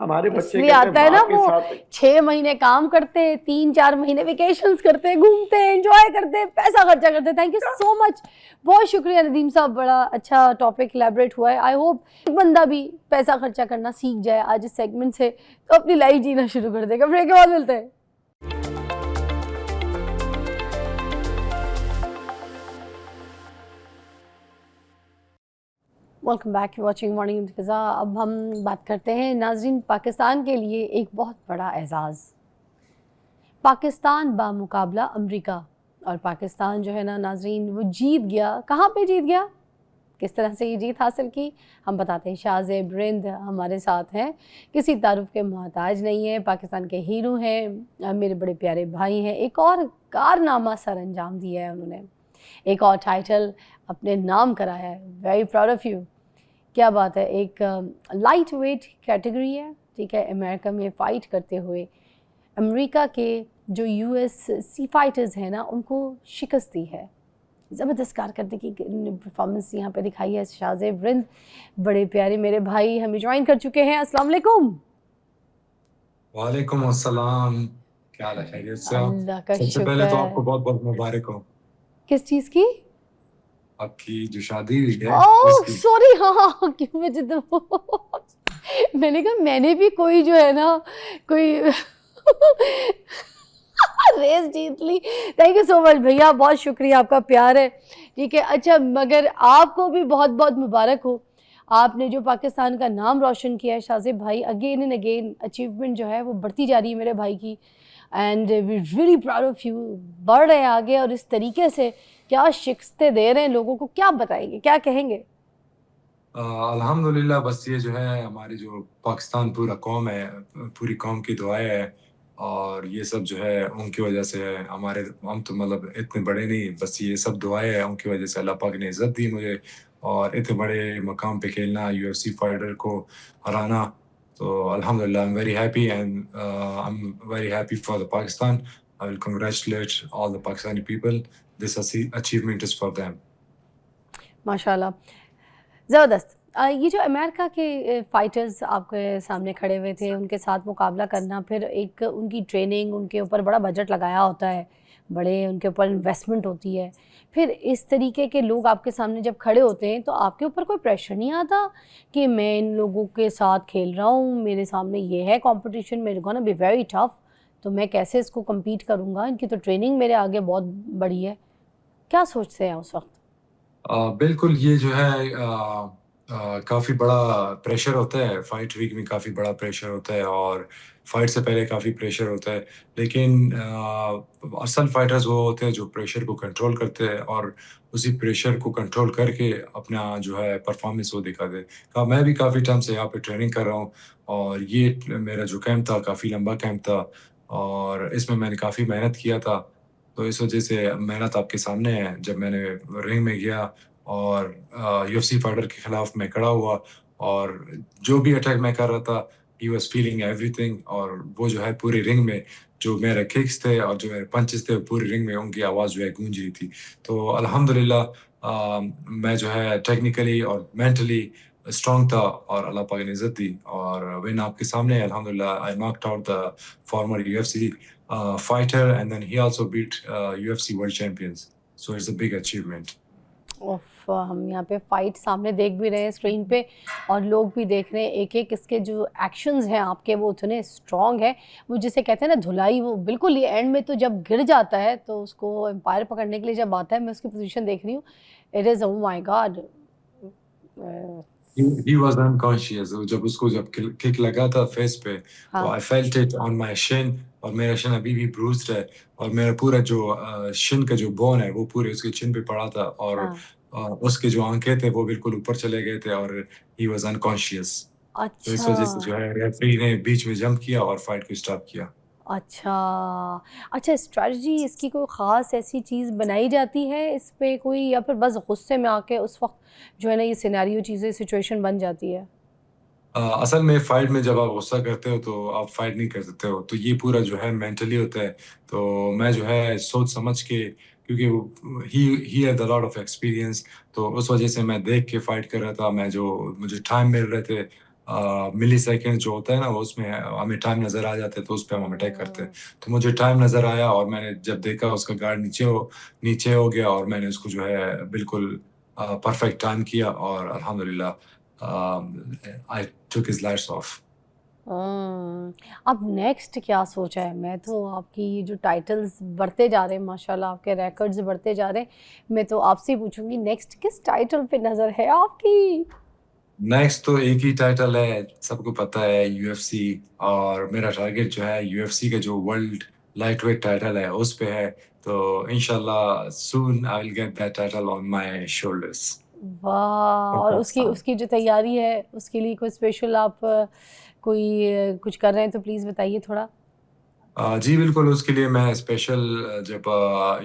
हमारे बच्चे इसलिए कहते हैं आता है ना माँ के वो, साथ 6 महीने काम करते हैं, 3-4 महीने वेकेशंस करते हैं, घूमते हैं, एंजॉय करते हैं, पैसा खर्चा करते हैं। थैंक यू सो मच, बहुत शुक्रिया नदीम साहब, बड़ा अच्छा टॉपिक इलेबरेट हुआ है। आई होप एक बंदा भी पैसा खर्चा करना सीख जाए आज इस सेगमेंट से, तो अपनी लाइफ जीना शुरू कर देगा। ब्रेक के बाद मिलते हैं। वेलकम बैक, वॉचिंग मॉर्निंग इंतज़ा। अब हम बात करते हैं नाजरीन, पाकिस्तान के लिए एक बहुत बड़ा एजाज़, पाकिस्तान बामुकाबला अमेरिका। और पाकिस्तान जो है ना नाजरीन, वो जीत गया। कहाँ पे जीत गया, किस तरह से ये जीत हासिल की, हम बताते हैं। शाहज़ेब रिंद हमारे साथ हैं, किसी तारुफ के मोहताज नहीं है, पाकिस्तान के हीरो हैं, मेरे बड़े प्यारे भाई हैं। एक और कारनामा सर अंजाम दिया है उन्होंने, एक और टाइटल अपने नाम कराया है। वेरी प्राउड ऑफ यू, क्या बात है। एक लाइट वेट कैटेगरी है, ठीक है, अमेरिका में फ़ाइट करते हुए अमेरिका के जो यूएस सी फाइटर्स हैं ना, उनको शिकस्त दी है। ज़बरदस्त कारकर्दगी की परफॉर्मेंस यहाँ पे दिखाई है। शाहज़ेब रिंद बड़े प्यारे मेरे भाई हमें ज्वाइन कर चुके हैं। अस्सलाम वालेकुम। वालेकुम अस्सलाम, क्या हाल है, खैरियत से आप? अल्लाह का सबसे शुक्र पहले तो है। आपको बहुत बहुत मुबारक हो, किस चीज़ की? आपकी जो शादी हुई है ओह उसकी। सॉरी, हाँ क्यों मुझे तो मैंने कहा मैंने भी कोई जो है ना कोई रेस जीत ली। थैंक यू सो मच भैया, बहुत शुक्रिया, आपका प्यार है, ठीक है। अच्छा, मगर आपको भी बहुत बहुत मुबारक हो, आपने जो पाकिस्तान का नाम रोशन किया है शाहज़ेब भाई। अगेन एंड अगेन अचीवमेंट जो है वो बढ़ती जा रही है मेरे भाई की, and we really proud of you. बढ़ रहे हैं आगे, और इस तरीके से क्या शिकस्तें दे रहे हैं लोगों को, क्या बताएंगे, क्या कहेंगे? अल्हम्दुलिल्लाह, बस ये जो है हमारी जो पाकिस्तान पूरा कौम है, पूरी कौम की दुआएं है, और ये सब जो है उनकी वजह से है। हमारे हम तो मतलब इतने बड़े नहीं, बस ये सब दुआएं है उनकी वजह से अल्लाह पाक ने इज़्ज़त दी मुझे, और इतने बड़े मकाम पे खेलना, यूएफसी फाइटर को हराना। तो अल्हम्दुलिल्लाह, I am very happy, and I am very happy for the Pakistan. I will congratulate all the Pakistani people, this achievement is for them. माशाल्लाह, ज़बरदस्त। ये जो अमेरिका के फ़ाइटर्स आपके सामने खड़े हुए थे, उनके साथ मुकाबला करना, फिर एक उनकी ट्रेनिंग, उनके ऊपर बड़ा बजट लगाया होता है, बड़े उनके ऊपर इन्वेस्टमेंट होती है। फिर इस तरीके के लोग आपके सामने जब खड़े होते हैं, तो आपके ऊपर कोई प्रेशर नहीं आता कि मैं इन लोगों के साथ खेल रहा हूँ, मेरे सामने ये है कंपटीशन, मेरे को ना बी वेरी टफ, तो मैं कैसे इसको कम्पीट करूँगा, इनकी तो ट्रेनिंग मेरे आगे बहुत बड़ी है। क्या सोचते हैं उस वक्त? बिल्कुल, ये जो है काफ़ी बड़ा प्रेशर होता है, फाइट वीक में काफ़ी बड़ा प्रेशर होता है, और फाइट से पहले काफ़ी प्रेशर होता है। लेकिन असल फाइटर्स वो होते हैं जो प्रेशर को कंट्रोल करते हैं, और उसी प्रेशर को कंट्रोल करके अपना जो है परफॉर्मेंस वो दिखाते हैं। मैं भी काफ़ी टाइम से यहाँ पे ट्रेनिंग कर रहा हूँ, और ये मेरा जो कैंप था काफ़ी लंबा कैंप था, और इसमें मैंने काफ़ी मेहनत किया था। तो इस वजह से मेहनत आपके सामने है। जब मैंने रिंग में गया और यूएफसी फाइटर के खिलाफ मैं खड़ा हुआ, और जो भी अटैक मैं कर रहा था, ही वाज फीलिंग एवरीथिंग, और वो जो है पूरी रिंग में जो मेरे किक्स थे और जो मेरे पंचेस थे, पूरी रिंग में उनकी आवाज़ जो है गूंज रही थी। तो अल्हम्दुलिल्लाह, मैं जो है टेक्निकली और मेंटली स्ट्रॉन्ग था और अल्लाह पाक ने इज्जत दी और विन आपके सामने है अल्हम्दुलिल्लाह। I knocked out the former UFC fighter and then he also beat UFC world champions, so it's a big achievement. उफ, हम यहाँ पे फाइट सामने देख भी रहे हैं स्क्रीन पे और लोग भी देख रहे हैं, एक एक इसके जो एक्शंस हैं आपके वो इतने स्ट्रॉन्ग है। वो जिसे कहते हैं ना धुलाई, वो बिल्कुल ये एंड में तो जब गिर जाता है तो उसको एम्पायर पकड़ने के लिए जब आता है, मैं उसकी पोजीशन देख रही हूँ, it is oh my God. He was unconscious। वो जब किक लगा था फेस पे तो हाँ I felt it on my Shin और मेरा शिन अभी भी ब्रूस्ड है और मेरा पूरा जो शिन का जो बोन है वो पूरे उसके चिन पे पड़ा था और हाँ। उसके जो आंखें थे वो बिल्कुल ऊपर चले गए थे और ही वाज अनकॉन्शियस। तो इस अच्छा वजह से जो है रेफरी ने बीच में जंप किया और फाइट को स्टॉप किया। अच्छा अच्छा, स्ट्रैटेजी इसकी कोई ख़ास ऐसी चीज़ बनाई जाती है इस पे कोई, या फिर बस गुस्से में आके उस वक्त जो है ना ये सिनेरियो चीज़ें सिचुएशन बन जाती है? असल में फाइट में जब आप गुस्सा करते हो तो आप फाइट नहीं कर सकते हो, तो ये पूरा जो है मेंटली होता है। तो मैं जो है सोच समझ के, क्योंकि he had a lot of experience, तो उस वजह से मैं देख के फाइट कर रहा था। मैं जो मुझे टाइम मिल रहे थे, मिली सेकेंड जो होता है ना उसमें हमें टाइम नज़र आ जाते हैं तो उस पर हम अटैक करते हैं। तो मुझे टाइम नज़र आया और मैंने जब देखा उसका गार्ड नीचे हो गया और मैंने उसको जो है बिल्कुल परफेक्ट टाइम किया और अल्हम्दुलिल्लाह I took his lights off। अब नेक्स्ट क्या सोचा है? मैं तो आपकी ये जो टाइटल्स बढ़ते जा रहे हैं माशाल्लाह, आपके रिकॉर्ड्स बढ़ते जा रहे हैं, मैं तो आपसे ही पूछूंगी नेक्स्ट किस टाइटल पे नज़र है आपकी? नेक्स्ट तो एक ही टाइटल है, सबको पता है, UFC। और मेरा टारगेट जो है UFC का जो वर्ल्ड लाइटवेट टाइटल है उस पे है। तो इंशाल्लाह soon I will get that title on my shoulders वाह! फॉर और उसकी पाकिस्तान। उसकी जो तैयारी है उसके लिए कोई स्पेशल आप कोई कुछ कर रहे हैं तो प्लीज़ बताइए थोड़ा। जी बिल्कुल, उसके लिए मैं स्पेशल जब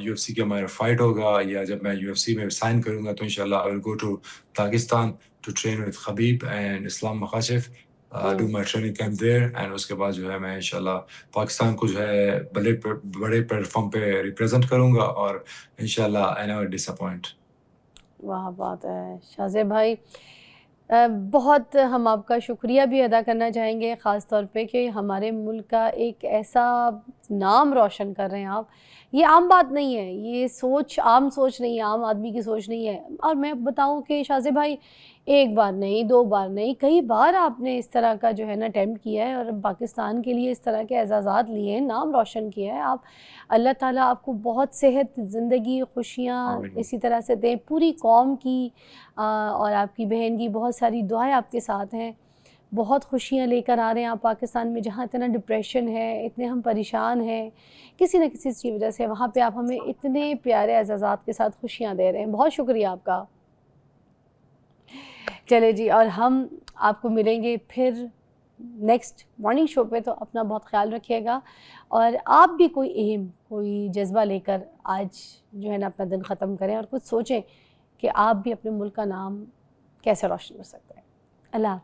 UFC का मेरा फाइट होगा या जब मैं UFC में साइन करूंगा तो इंशाल्लाह I will go to Pakistan to train with Khabib and Islam Makhachev, do hmm. My training camp there and उसके बाद जो है मैं इंशाल्लाह पाकिस्तान को जो है बड़े प्लेटफॉर्म पे रिप्रेजेंट करूंगा और इंशाल्लाह आई नेवर डिसअपॉइंट। वाह बात है शाहज़ेब भाई। बहुत हम आपका शुक्रिया भी अदा करना चाहेंगे ख़ास तौर पे कि हमारे मुल्क का एक ऐसा नाम रोशन कर रहे हैं आप। ये आम बात नहीं है, ये सोच आम सोच नहीं है, आम आदमी की सोच नहीं है। और मैं बताऊं कि शाहज़ेब भाई एक बार नहीं, दो बार नहीं, कई बार आपने इस तरह का जो है ना अटेम्प्ट किया है और पाकिस्तान के लिए इस तरह के एजाज़ात लिए हैं, नाम रोशन किया है आप। अल्लाह ताला आपको बहुत सेहत, ज़िंदगी, खुशियाँ आमीन। इसी तरह से दें। पूरी कौम की और आपकी बहन की बहुत सारी दुआएं आपके साथ हैं। बहुत खुशियाँ लेकर आ रहे हैं आप पाकिस्तान में, जहाँ इतना डिप्रेशन है, इतने हम परेशान हैं किसी न किसी की वजह से, वहाँ पे आप हमें इतने प्यारे एजाज़ात के साथ खुशियाँ दे रहे हैं। बहुत शुक्रिया आपका। चले जी, और हम आपको मिलेंगे फिर नेक्स्ट मॉर्निंग शो पे, तो अपना बहुत ख्याल रखिएगा और आप भी कोई एम, कोई जज्बा लेकर आज जो है ना अपना दिन ख़त्म करें और कुछ सोचें कि आप भी अपने मुल्क का नाम कैसे रोशन कर सकते हैं। अल्लाह।